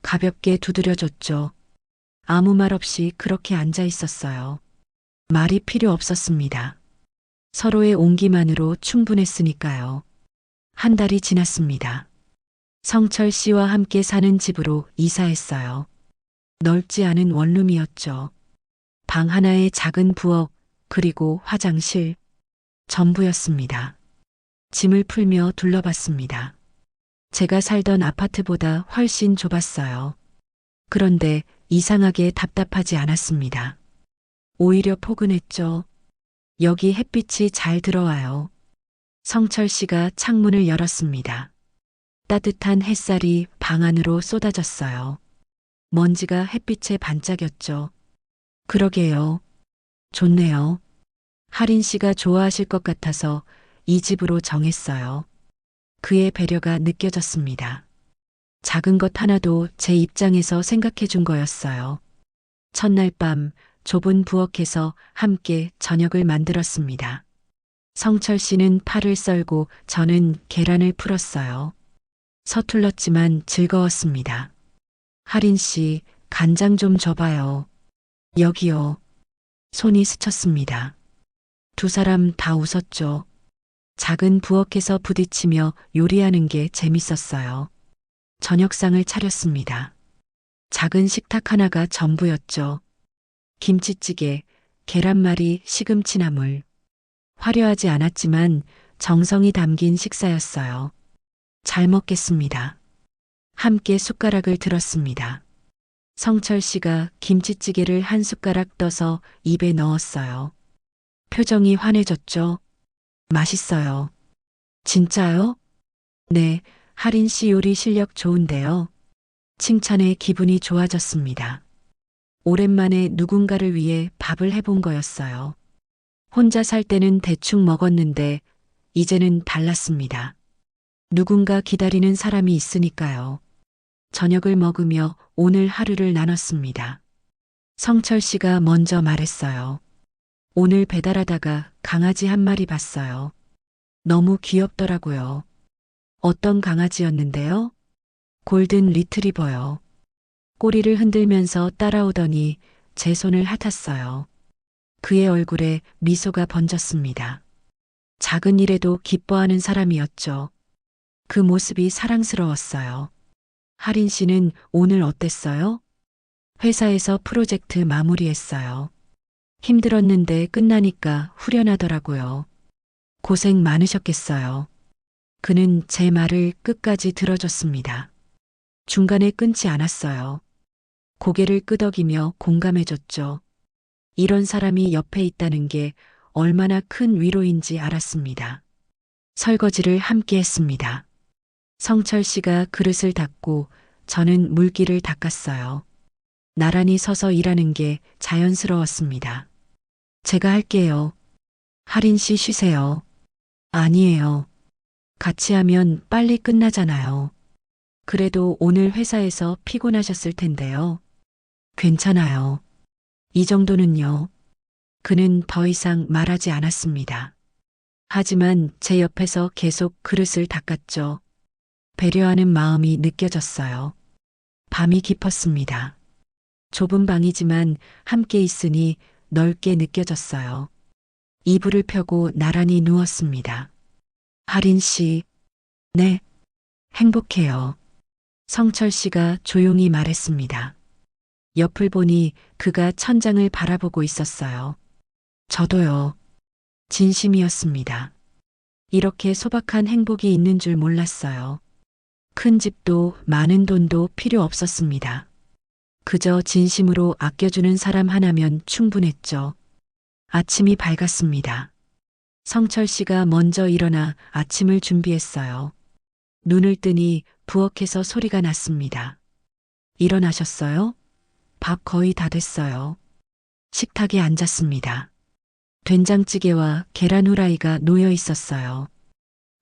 가볍게 두드려줬죠. 아무 말 없이 그렇게 앉아 있었어요. 말이 필요 없었습니다. 서로의 온기만으로 충분했으니까요. 한 달이 지났습니다. 성철 씨와 함께 사는 집으로 이사했어요. 넓지 않은 원룸이었죠. 방 하나에 작은 부엌, 그리고 화장실, 전부였습니다. 짐을 풀며 둘러봤습니다. 제가 살던 아파트보다 훨씬 좁았어요. 그런데 이상하게 답답하지 않았습니다. 오히려 포근했죠. 여기 햇빛이 잘 들어와요. 성철 씨가 창문을 열었습니다. 따뜻한 햇살이 방 안으로 쏟아졌어요. 먼지가 햇빛에 반짝였죠. 그러게요. 좋네요. 하린 씨가 좋아하실 것 같아서 이 집으로 정했어요. 그의 배려가 느껴졌습니다. 작은 것 하나도 제 입장에서 생각해 준 거였어요. 첫날 밤 좁은 부엌에서 함께 저녁을 만들었습니다. 성철 씨는 파를 썰고 저는 계란을 풀었어요. 서툴렀지만 즐거웠습니다. 하린 씨, 간장 좀 줘봐요. 여기요. 손이 스쳤습니다. 두 사람 다 웃었죠. 작은 부엌에서 부딪히며 요리하는 게 재밌었어요. 저녁상을 차렸습니다. 작은 식탁 하나가 전부였죠. 김치찌개, 계란말이, 시금치나물. 화려하지 않았지만 정성이 담긴 식사였어요. 잘 먹겠습니다. 함께 숟가락을 들었습니다. 성철 씨가 김치찌개를 한 숟가락 떠서 입에 넣었어요. 표정이 환해졌죠. 맛있어요. 진짜요? 네, 하린 씨 요리 실력 좋은데요. 칭찬에 기분이 좋아졌습니다. 오랜만에 누군가를 위해 밥을 해본 거였어요. 혼자 살 때는 대충 먹었는데 이제는 달랐습니다. 누군가 기다리는 사람이 있으니까요. 저녁을 먹으며 오늘 하루를 나눴습니다. 성철 씨가 먼저 말했어요. 오늘 배달하다가 강아지 한 마리 봤어요. 너무 귀엽더라고요. 어떤 강아지였는데요? 골든 리트리버요. 꼬리를 흔들면서 따라오더니 제 손을 핥았어요. 그의 얼굴에 미소가 번졌습니다. 작은 일에도 기뻐하는 사람이었죠. 그 모습이 사랑스러웠어요. 하린 씨는 오늘 어땠어요? 회사에서 프로젝트 마무리했어요. 힘들었는데 끝나니까 후련하더라고요. 고생 많으셨겠어요. 그는 제 말을 끝까지 들어줬습니다. 중간에 끊지 않았어요. 고개를 끄덕이며 공감해줬죠. 이런 사람이 옆에 있다는 게 얼마나 큰 위로인지 알았습니다. 설거지를 함께 했습니다. 성철 씨가 그릇을 닦고 저는 물기를 닦았어요. 나란히 서서 일하는 게 자연스러웠습니다. 제가 할게요. 하린 씨 쉬세요. 아니에요. 같이 하면 빨리 끝나잖아요. 그래도 오늘 회사에서 피곤하셨을 텐데요. 괜찮아요. 이 정도는요. 그는 더 이상 말하지 않았습니다. 하지만 제 옆에서 계속 그릇을 닦았죠. 배려하는 마음이 느껴졌어요. 밤이 깊었습니다. 좁은 방이지만 함께 있으니 넓게 느껴졌어요. 이불을 펴고 나란히 누웠습니다. 하린 씨, 네, 행복해요. 성철 씨가 조용히 말했습니다. 옆을 보니 그가 천장을 바라보고 있었어요. 저도요. 진심이었습니다. 이렇게 소박한 행복이 있는 줄 몰랐어요. 큰 집도 많은 돈도 필요 없었습니다. 그저 진심으로 아껴주는 사람 하나면 충분했죠. 아침이 밝았습니다. 성철 씨가 먼저 일어나 아침을 준비했어요. 눈을 뜨니 부엌에서 소리가 났습니다. 일어나셨어요? 밥 거의 다 됐어요. 식탁에 앉았습니다. 된장찌개와 계란 후라이가 놓여 있었어요.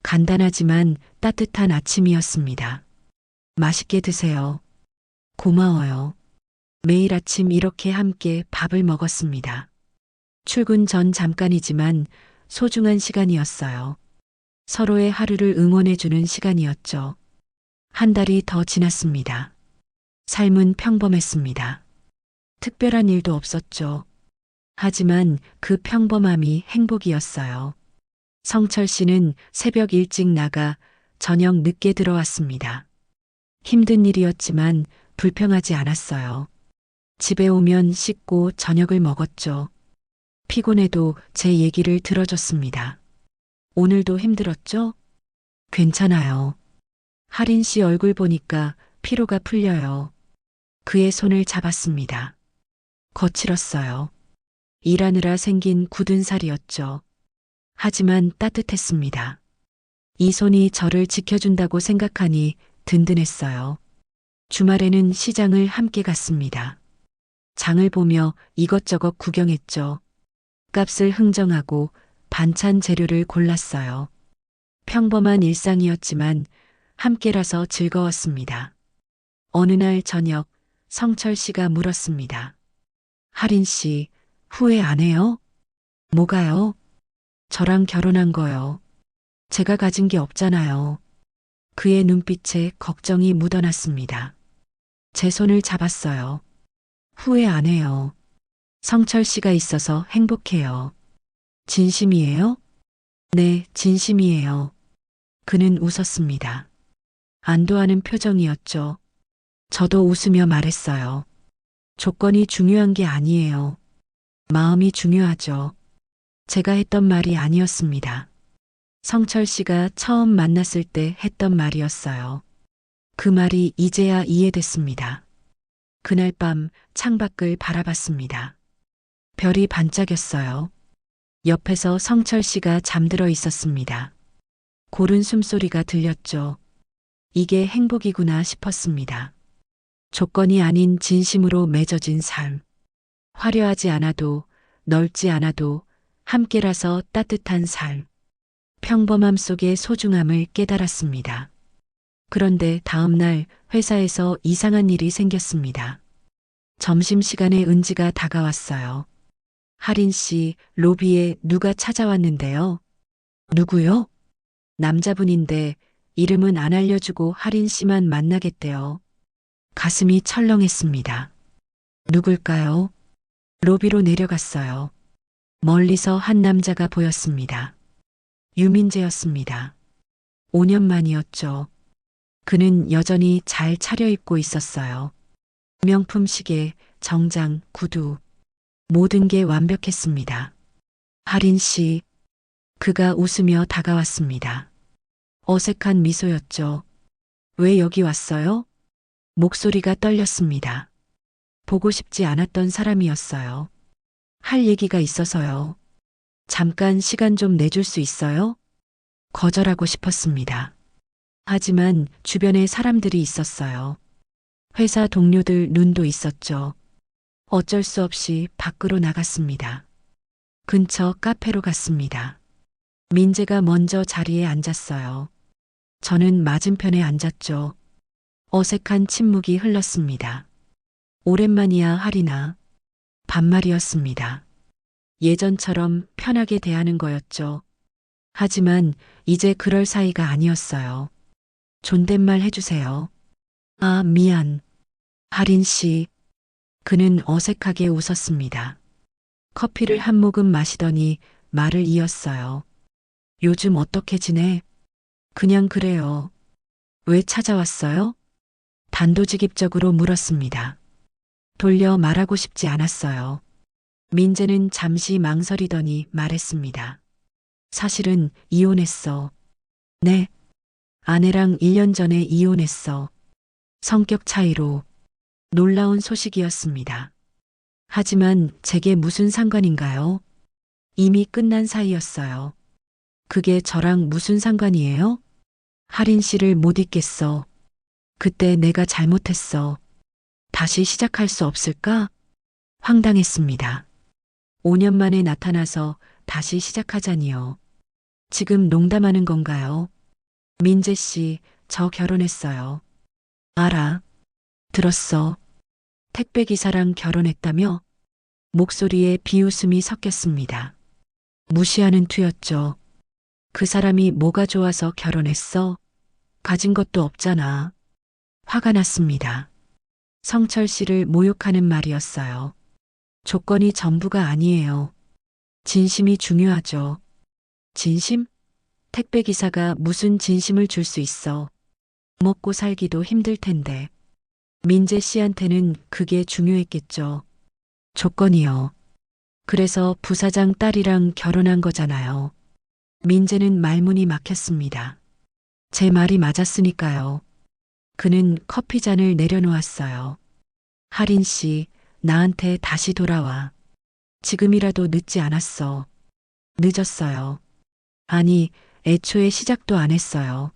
간단하지만 따뜻한 아침이었습니다. 맛있게 드세요. 고마워요. 매일 아침 이렇게 함께 밥을 먹었습니다. 출근 전 잠깐이지만 소중한 시간이었어요. 서로의 하루를 응원해주는 시간이었죠. 한 달이 더 지났습니다. 삶은 평범했습니다. 특별한 일도 없었죠. 하지만 그 평범함이 행복이었어요. 성철 씨는 새벽 일찍 나가 저녁 늦게 들어왔습니다. 힘든 일이었지만 불평하지 않았어요. 집에 오면 씻고 저녁을 먹었죠. 피곤해도 제 얘기를 들어줬습니다. 오늘도 힘들었죠? 괜찮아요. 하린 씨 얼굴 보니까 피로가 풀려요. 그의 손을 잡았습니다. 거칠었어요. 일하느라 생긴 굳은 살이었죠. 하지만 따뜻했습니다. 이 손이 저를 지켜준다고 생각하니 든든했어요. 주말에는 시장을 함께 갔습니다. 장을 보며 이것저것 구경했죠. 값을 흥정하고 반찬 재료를 골랐어요. 평범한 일상이었지만 함께라서 즐거웠습니다. 어느 날 저녁 성철 씨가 물었습니다. 하린 씨, 후회 안 해요? 뭐가요? 저랑 결혼한 거요. 제가 가진 게 없잖아요. 그의 눈빛에 걱정이 묻어났습니다. 제 손을 잡았어요. 후회 안 해요. 성철 씨가 있어서 행복해요. 진심이에요? 네, 진심이에요. 그는 웃었습니다. 안도하는 표정이었죠. 저도 웃으며 말했어요. 조건이 중요한 게 아니에요. 마음이 중요하죠. 제가 했던 말이 아니었습니다. 성철 씨가 처음 만났을 때 했던 말이었어요. 그 말이 이제야 이해됐습니다. 그날 밤 창밖을 바라봤습니다. 별이 반짝였어요. 옆에서 성철 씨가 잠들어 있었습니다. 고른 숨소리가 들렸죠. 이게 행복이구나 싶었습니다. 조건이 아닌 진심으로 맺어진 삶. 화려하지 않아도 넓지 않아도 함께라서 따뜻한 삶. 평범함 속의 소중함을 깨달았습니다. 그런데 다음 날 회사에서 이상한 일이 생겼습니다. 점심시간에 은지가 다가왔어요. 하린 씨, 로비에 누가 찾아왔는데요. 누구요? 남자분인데 이름은 안 알려주고 하린 씨만 만나겠대요. 가슴이 철렁했습니다. 누굴까요? 로비로 내려갔어요. 멀리서 한 남자가 보였습니다. 유민재였습니다. 5년 만이었죠. 그는 여전히 잘 차려입고 있었어요. 명품 시계, 정장, 구두. 모든 게 완벽했습니다. 하린 씨, 그가 웃으며 다가왔습니다. 어색한 미소였죠. 왜 여기 왔어요? 목소리가 떨렸습니다. 보고 싶지 않았던 사람이었어요. 할 얘기가 있어서요. 잠깐 시간 좀 내줄 수 있어요? 거절하고 싶었습니다. 하지만 주변에 사람들이 있었어요. 회사 동료들 눈도 있었죠. 어쩔 수 없이 밖으로 나갔습니다. 근처 카페로 갔습니다. 민재가 먼저 자리에 앉았어요. 저는 맞은편에 앉았죠. 어색한 침묵이 흘렀습니다. 오랜만이야, 하리나. 반말이었습니다. 예전처럼 편하게 대하는 거였죠. 하지만 이제 그럴 사이가 아니었어요. 존댓말 해주세요. 아, 미안. 하린 씨. 그는 어색하게 웃었습니다. 커피를 한 모금 마시더니 말을 이었어요. 요즘 어떻게 지내? 그냥 그래요. 왜 찾아왔어요? 단도직입적으로 물었습니다. 돌려 말하고 싶지 않았어요. 민재는 잠시 망설이더니 말했습니다. 사실은 이혼했어. 네. 아내랑 1년 전에 이혼했어. 성격 차이로. 놀라운 소식이었습니다. 하지만 제게 무슨 상관인가요? 이미 끝난 사이였어요. 그게 저랑 무슨 상관이에요? 할인 씨를 못 잊겠어. 그때 내가 잘못했어. 다시 시작할 수 없을까? 황당했습니다. 5년 만에 나타나서 다시 시작하자니요. 지금 농담하는 건가요? 민재 씨, 저 결혼했어요. 알아. 들었어. 택배기사랑 결혼했다며? 목소리에 비웃음이 섞였습니다. 무시하는 투였죠. 그 사람이 뭐가 좋아서 결혼했어? 가진 것도 없잖아. 화가 났습니다. 성철 씨를 모욕하는 말이었어요. 조건이 전부가 아니에요. 진심이 중요하죠. 진심? 택배기사가 무슨 진심을 줄 수 있어. 먹고 살기도 힘들 텐데. 민재 씨한테는 그게 중요했겠죠. 조건이요. 그래서 부사장 딸이랑 결혼한 거잖아요. 민재는 말문이 막혔습니다. 제 말이 맞았으니까요. 그는 커피잔을 내려놓았어요. 할인 씨, 나한테 다시 돌아와. 지금이라도 늦지 않았어. 늦었어요. 아니, 애초에 시작도 안 했어요.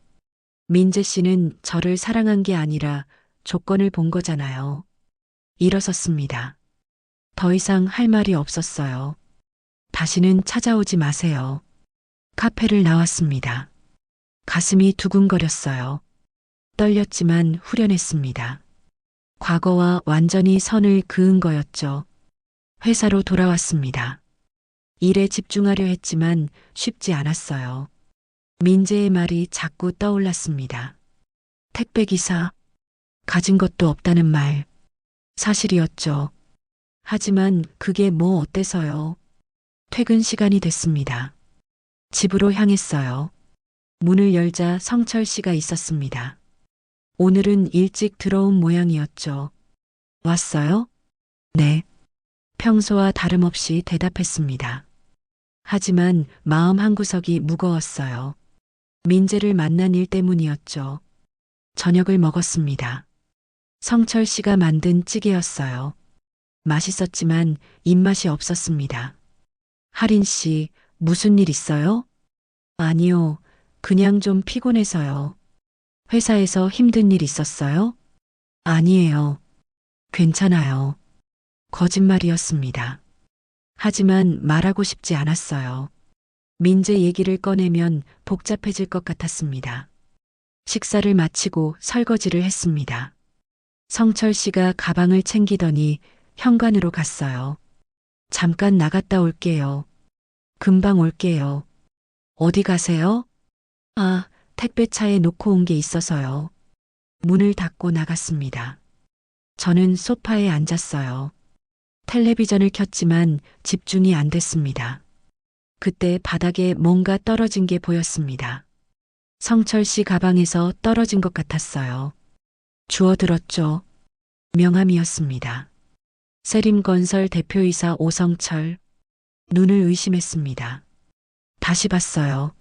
민재 씨는 저를 사랑한 게 아니라 조건을 본 거잖아요. 일어섰습니다. 더 이상 할 말이 없었어요. 다시는 찾아오지 마세요. 카페를 나왔습니다. 가슴이 두근거렸어요. 떨렸지만 후련했습니다. 과거와 완전히 선을 그은 거였죠. 회사로 돌아왔습니다. 일에 집중하려 했지만 쉽지 않았어요. 민재의 말이 자꾸 떠올랐습니다. 택배기사, 가진 것도 없다는 말, 사실이었죠. 하지만 그게 뭐 어때서요? 퇴근 시간이 됐습니다. 집으로 향했어요. 문을 열자 성철 씨가 있었습니다. 오늘은 일찍 들어온 모양이었죠. 왔어요? 네. 평소와 다름없이 대답했습니다. 하지만 마음 한구석이 무거웠어요. 민재를 만난 일 때문이었죠. 저녁을 먹었습니다. 성철 씨가 만든 찌개였어요. 맛있었지만 입맛이 없었습니다. 할인 씨, 무슨 일 있어요? 아니요, 그냥 좀 피곤해서요. 회사에서 힘든 일 있었어요? 아니에요. 괜찮아요. 거짓말이었습니다. 하지만 말하고 싶지 않았어요. 민재 얘기를 꺼내면 복잡해질 것 같았습니다. 식사를 마치고 설거지를 했습니다. 성철 씨가 가방을 챙기더니 현관으로 갔어요. 잠깐 나갔다 올게요. 금방 올게요. 어디 가세요? 아, 택배차에 놓고 온 게 있어서요. 문을 닫고 나갔습니다. 저는 소파에 앉았어요. 텔레비전을 켰지만 집중이 안 됐습니다. 그때 바닥에 뭔가 떨어진 게 보였습니다. 성철 씨 가방에서 떨어진 것 같았어요. 주워들었죠. 명함이었습니다. 세림건설 대표이사 오성철. 눈을 의심했습니다. 다시 봤어요.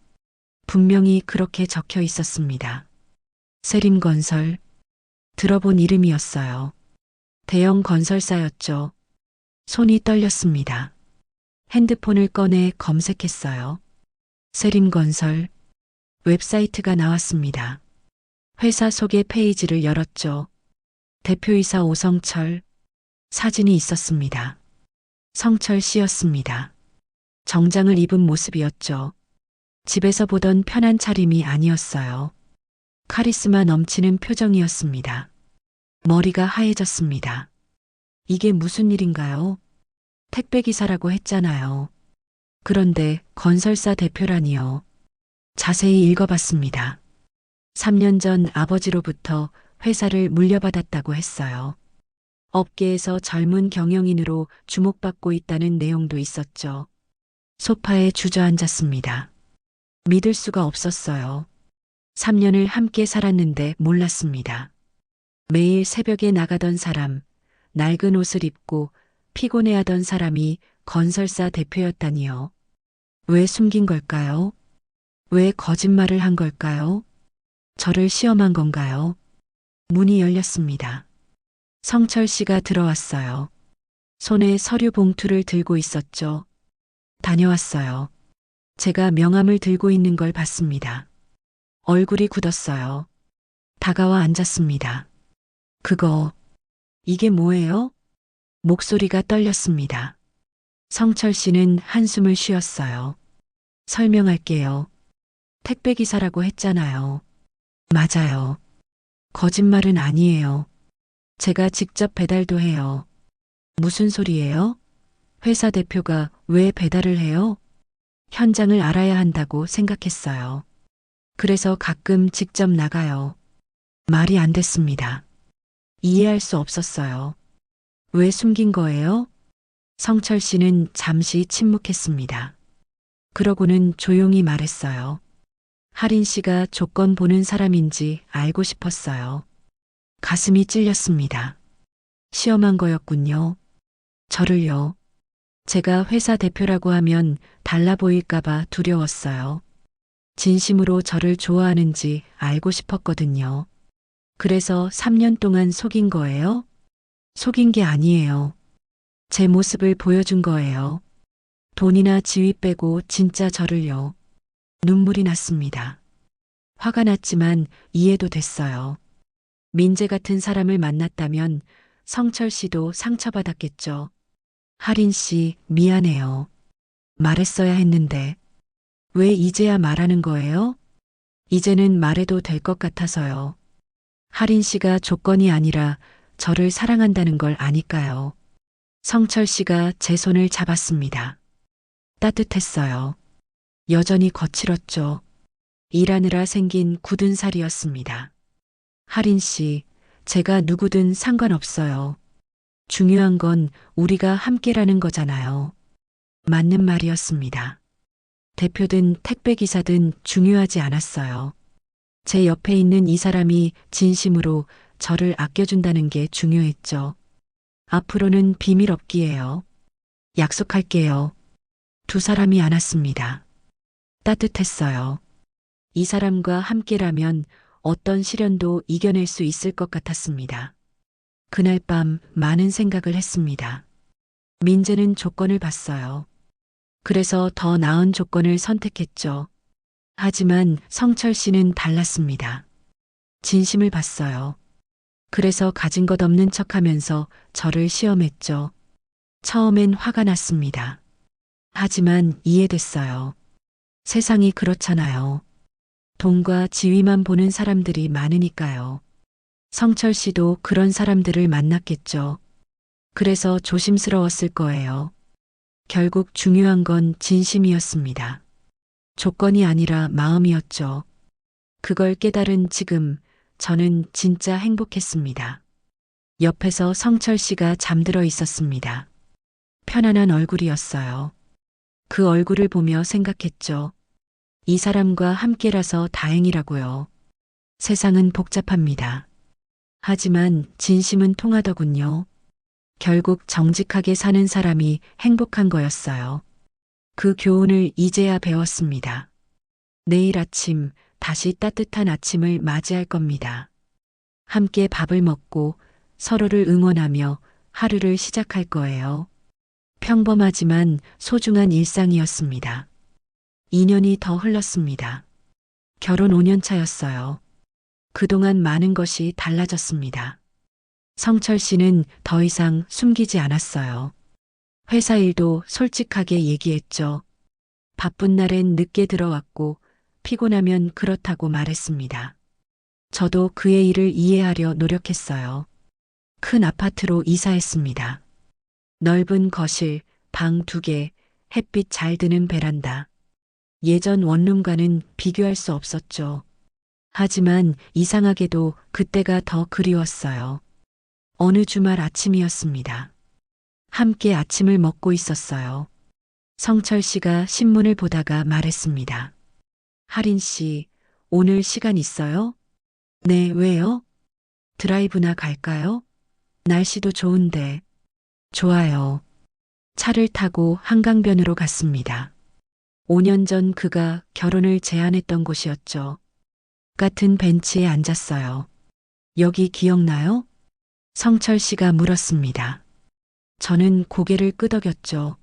분명히 그렇게 적혀 있었습니다. 세림건설. 들어본 이름이었어요. 대형 건설사였죠. 손이 떨렸습니다. 핸드폰을 꺼내 검색했어요. 세림건설. 웹사이트가 나왔습니다. 회사 소개 페이지를 열었죠. 대표이사 오성철. 사진이 있었습니다. 성철 씨였습니다. 정장을 입은 모습이었죠. 집에서 보던 편한 차림이 아니었어요. 카리스마 넘치는 표정이었습니다. 머리가 하얘졌습니다. 이게 무슨 일인가요? 택배기사라고 했잖아요. 그런데 건설사 대표라니요. 자세히 읽어봤습니다. 3년 전 아버지로부터 회사를 물려받았다고 했어요. 업계에서 젊은 경영인으로 주목받고 있다는 내용도 있었죠. 소파에 주저앉았습니다. 믿을 수가 없었어요. 3년을 함께 살았는데 몰랐습니다. 매일 새벽에 나가던 사람, 낡은 옷을 입고 피곤해하던 사람이 건설사 대표였다니요. 왜 숨긴 걸까요? 왜 거짓말을 한 걸까요? 저를 시험한 건가요? 문이 열렸습니다. 성철 씨가 들어왔어요. 손에 서류 봉투를 들고 있었죠. 다녀왔어요. 제가 명함을 들고 있는 걸 봤습니다. 얼굴이 굳었어요. 다가와 앉았습니다. 이게 뭐예요? 목소리가 떨렸습니다. 성철 씨는 한숨을 쉬었어요. 설명할게요. 택배기사라고 했잖아요. 맞아요. 거짓말은 아니에요. 제가 직접 배달도 해요. 무슨 소리예요? 회사 대표가 왜 배달을 해요? 현장을 알아야 한다고 생각했어요. 그래서 가끔 직접 나가요. 말이 안 됐습니다. 이해할 수 없었어요. 왜 숨긴 거예요? 성철 씨는 잠시 침묵했습니다. 그러고는 조용히 말했어요. 할인 씨가 조건 보는 사람인지 알고 싶었어요. 가슴이 찔렸습니다. 시험한 거였군요. 저를요. 제가 회사 대표라고 하면 달라 보일까봐 두려웠어요. 진심으로 저를 좋아하는지 알고 싶었거든요. 그래서 3년 동안 속인 거예요? 속인 게 아니에요. 제 모습을 보여준 거예요. 돈이나 지위 빼고 진짜 저를요. 눈물이 났습니다. 화가 났지만 이해도 됐어요. 민재 같은 사람을 만났다면 성철 씨도 상처받았겠죠. 할인 씨, 미안해요. 말했어야 했는데. 왜 이제야 말하는 거예요? 이제는 말해도 될 것 같아서요. 할인 씨가 조건이 아니라 저를 사랑한다는 걸 아니까요. 성철 씨가 제 손을 잡았습니다. 따뜻했어요. 여전히 거칠었죠. 일하느라 생긴 굳은 살이었습니다. 할인 씨, 제가 누구든 상관없어요. 중요한 건 우리가 함께라는 거잖아요. 맞는 말이었습니다. 대표든 택배기사든 중요하지 않았어요. 제 옆에 있는 이 사람이 진심으로 저를 아껴준다는 게 중요했죠. 앞으로는 비밀 없기예요. 약속할게요. 두 사람이 안았습니다. 따뜻했어요. 이 사람과 함께라면 어떤 시련도 이겨낼 수 있을 것 같았습니다. 그날 밤 많은 생각을 했습니다. 민재는 조건을 봤어요. 그래서 더 나은 조건을 선택했죠. 하지만 성철 씨는 달랐습니다. 진심을 봤어요. 그래서 가진 것 없는 척 하면서 저를 시험했죠. 처음엔 화가 났습니다. 하지만 이해됐어요. 세상이 그렇잖아요. 돈과 지위만 보는 사람들이 많으니까요. 성철 씨도 그런 사람들을 만났겠죠. 그래서 조심스러웠을 거예요. 결국 중요한 건 진심이었습니다. 조건이 아니라 마음이었죠. 그걸 깨달은 지금 저는 진짜 행복했습니다. 옆에서 성철 씨가 잠들어 있었습니다. 편안한 얼굴이었어요. 그 얼굴을 보며 생각했죠. 이 사람과 함께라서 다행이라고요. 세상은 복잡합니다. 하지만 진심은 통하더군요. 결국 정직하게 사는 사람이 행복한 거였어요. 그 교훈을 이제야 배웠습니다. 내일 아침 다시 따뜻한 아침을 맞이할 겁니다. 함께 밥을 먹고 서로를 응원하며 하루를 시작할 거예요. 평범하지만 소중한 일상이었습니다. 2년이 더 흘렀습니다. 결혼 5년 차였어요. 그동안 많은 것이 달라졌습니다. 성철 씨는 더 이상 숨기지 않았어요. 회사 일도 솔직하게 얘기했죠. 바쁜 날엔 늦게 들어왔고 피곤하면 그렇다고 말했습니다. 저도 그의 일을 이해하려 노력했어요. 큰 아파트로 이사했습니다. 넓은 거실, 방 2개, 햇빛 잘 드는 베란다. 예전 원룸과는 비교할 수 없었죠. 하지만 이상하게도 그때가 더 그리웠어요. 어느 주말 아침이었습니다. 함께 아침을 먹고 있었어요. 성철 씨가 신문을 보다가 말했습니다. 하린 씨, 오늘 시간 있어요? 네, 왜요? 드라이브나 갈까요? 날씨도 좋은데. 좋아요. 차를 타고 한강변으로 갔습니다. 5년 전 그가 결혼을 제안했던 곳이었죠. 같은 벤치에 앉았어요. 여기 기억나요? 성철 씨가 물었습니다. 저는 고개를 끄덕였죠.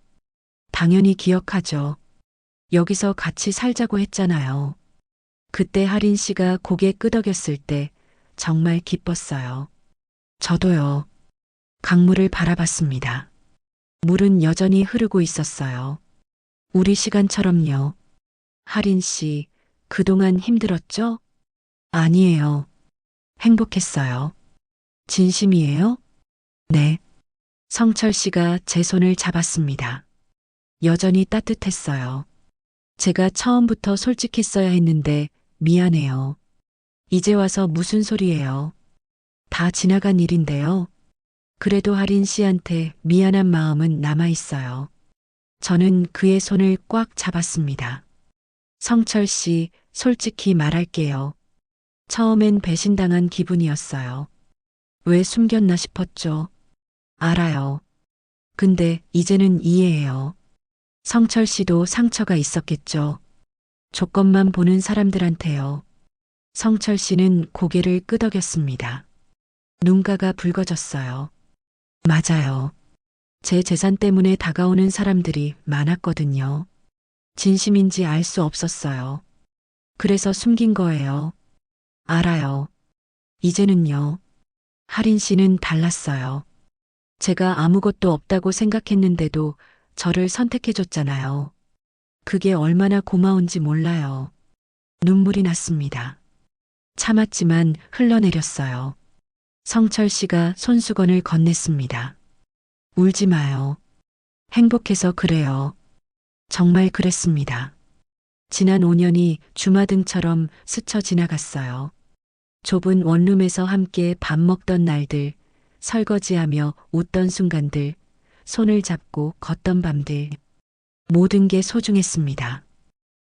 당연히 기억하죠. 여기서 같이 살자고 했잖아요. 그때 하린 씨가 고개 끄덕였을 때 정말 기뻤어요. 저도요. 강물을 바라봤습니다. 물은 여전히 흐르고 있었어요. 우리 시간처럼요. 하린 씨, 그동안 힘들었죠? 아니에요. 행복했어요. 진심이에요? 네. 성철 씨가 제 손을 잡았습니다. 여전히 따뜻했어요. 제가 처음부터 솔직했어야 했는데 미안해요. 이제 와서 무슨 소리예요? 다 지나간 일인데요. 그래도 하린 씨한테 미안한 마음은 남아 있어요. 저는 그의 손을 꽉 잡았습니다. 성철 씨, 솔직히 말할게요. 처음엔 배신당한 기분이었어요. 왜 숨겼나 싶었죠. 알아요. 근데 이제는 이해해요. 성철 씨도 상처가 있었겠죠. 조건만 보는 사람들한테요. 성철 씨는 고개를 끄덕였습니다. 눈가가 붉어졌어요. 맞아요. 제 재산 때문에 다가오는 사람들이 많았거든요. 진심인지 알 수 없었어요. 그래서 숨긴 거예요. 알아요. 이제는요. 하린 씨는 달랐어요. 제가 아무것도 없다고 생각했는데도 저를 선택해줬잖아요. 그게 얼마나 고마운지 몰라요. 눈물이 났습니다. 참았지만 흘러내렸어요. 성철 씨가 손수건을 건넸습니다. 울지 마요. 행복해서 그래요. 정말 그랬습니다. 지난 5년이 주마등처럼 스쳐 지나갔어요. 좁은 원룸에서 함께 밥 먹던 날들, 설거지하며 웃던 순간들, 손을 잡고 걷던 밤들. 모든 게 소중했습니다.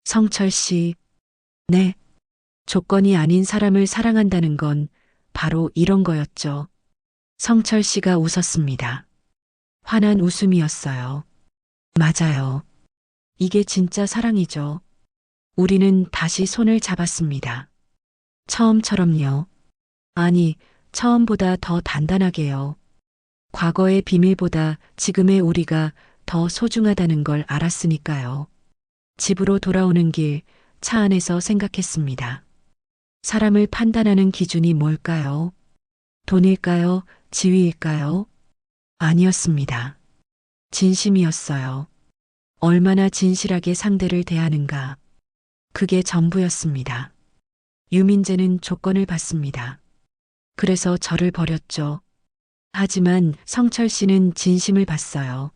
성철 씨, 네. 조건이 아닌 사람을 사랑한다는 건 바로 이런 거였죠. 성철 씨가 웃었습니다. 환한 웃음이었어요. 맞아요. 이게 진짜 사랑이죠. 우리는 다시 손을 잡았습니다. 처음처럼요. 아니, 처음보다 더 단단하게요. 과거의 비밀보다 지금의 우리가 더 소중하다는 걸 알았으니까요. 집으로 돌아오는 길, 차 안에서 생각했습니다. 사람을 판단하는 기준이 뭘까요? 돈일까요? 지위일까요? 아니었습니다. 진심이었어요. 얼마나 진실하게 상대를 대하는가. 그게 전부였습니다. 유민재는 조건을 받습니다. 그래서 저를 버렸죠. 하지만 성철 씨는 진심을 봤어요.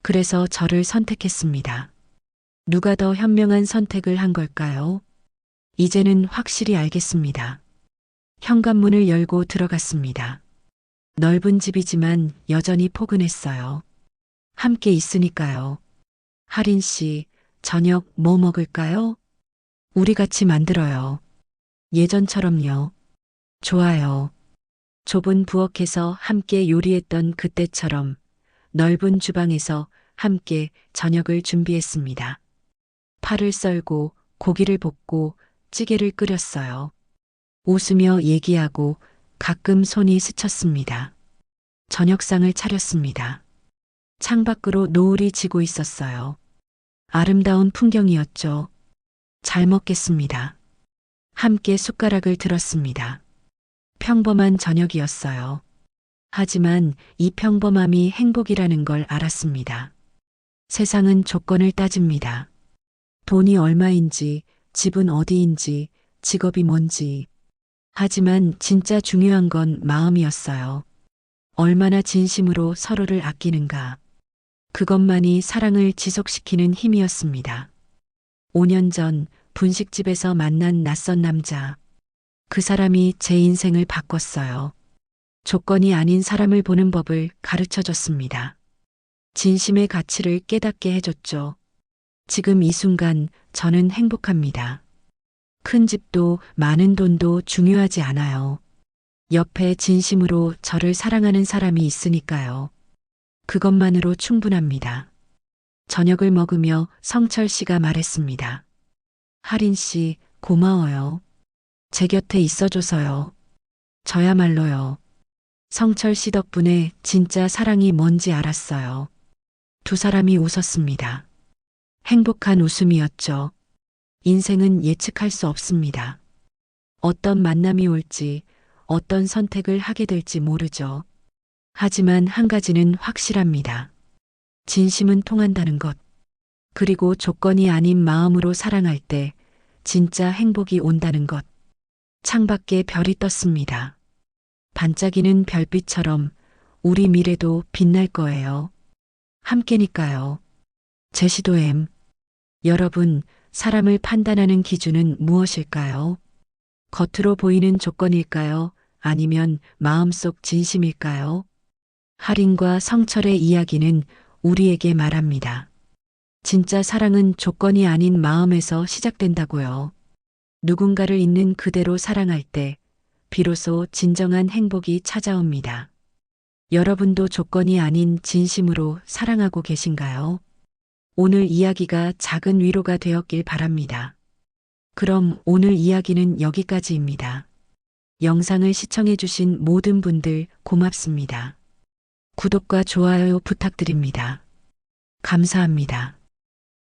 그래서 저를 선택했습니다. 누가 더 현명한 선택을 한 걸까요? 이제는 확실히 알겠습니다. 현관문을 열고 들어갔습니다. 넓은 집이지만 여전히 포근했어요. 함께 있으니까요. 하린 씨, 저녁 뭐 먹을까요? 우리 같이 만들어요. 예전처럼요. 좋아요. 좁은 부엌에서 함께 요리했던 그때처럼 넓은 주방에서 함께 저녁을 준비했습니다. 파를 썰고 고기를 볶고 찌개를 끓였어요. 웃으며 얘기하고 가끔 손이 스쳤습니다. 저녁상을 차렸습니다. 창밖으로 노을이 지고 있었어요. 아름다운 풍경이었죠. 잘 먹겠습니다. 함께 숟가락을 들었습니다. 평범한 저녁이었어요. 하지만 이 평범함이 행복이라는 걸 알았습니다. 세상은 조건을 따집니다. 돈이 얼마인지, 집은 어디인지, 직업이 뭔지. 하지만 진짜 중요한 건 마음이었어요. 얼마나 진심으로 서로를 아끼는가. 그것만이 사랑을 지속시키는 힘이었습니다. 5년 전 분식집에서 만난 낯선 남자. 그 사람이 제 인생을 바꿨어요. 조건이 아닌 사람을 보는 법을 가르쳐 줬습니다. 진심의 가치를 깨닫게 해줬죠. 지금 이 순간 저는 행복합니다. 큰 집도 많은 돈도 중요하지 않아요. 옆에 진심으로 저를 사랑하는 사람이 있으니까요. 그것만으로 충분합니다. 저녁을 먹으며 성철 씨가 말했습니다. 하린 씨, 고마워요. 제 곁에 있어줘서요. 저야말로요. 성철 씨 덕분에 진짜 사랑이 뭔지 알았어요. 두 사람이 웃었습니다. 행복한 웃음이었죠. 인생은 예측할 수 없습니다. 어떤 만남이 올지, 어떤 선택을 하게 될지 모르죠. 하지만 한 가지는 확실합니다. 진심은 통한다는 것. 그리고 조건이 아닌 마음으로 사랑할 때 진짜 행복이 온다는 것. 창밖에 별이 떴습니다. 반짝이는 별빛처럼 우리 미래도 빛날 거예요. 함께니까요. 제시도 M. 여러분, 사람을 판단하는 기준은 무엇일까요? 겉으로 보이는 조건일까요? 아니면 마음속 진심일까요? 할인과 성철의 이야기는 우리에게 말합니다. 진짜 사랑은 조건이 아닌 마음에서 시작된다고요. 누군가를 있는 그대로 사랑할 때 비로소 진정한 행복이 찾아옵니다. 여러분도 조건이 아닌 진심으로 사랑하고 계신가요? 오늘 이야기가 작은 위로가 되었길 바랍니다. 그럼 오늘 이야기는 여기까지입니다. 영상을 시청해주신 모든 분들 고맙습니다. 구독과 좋아요 부탁드립니다. 감사합니다.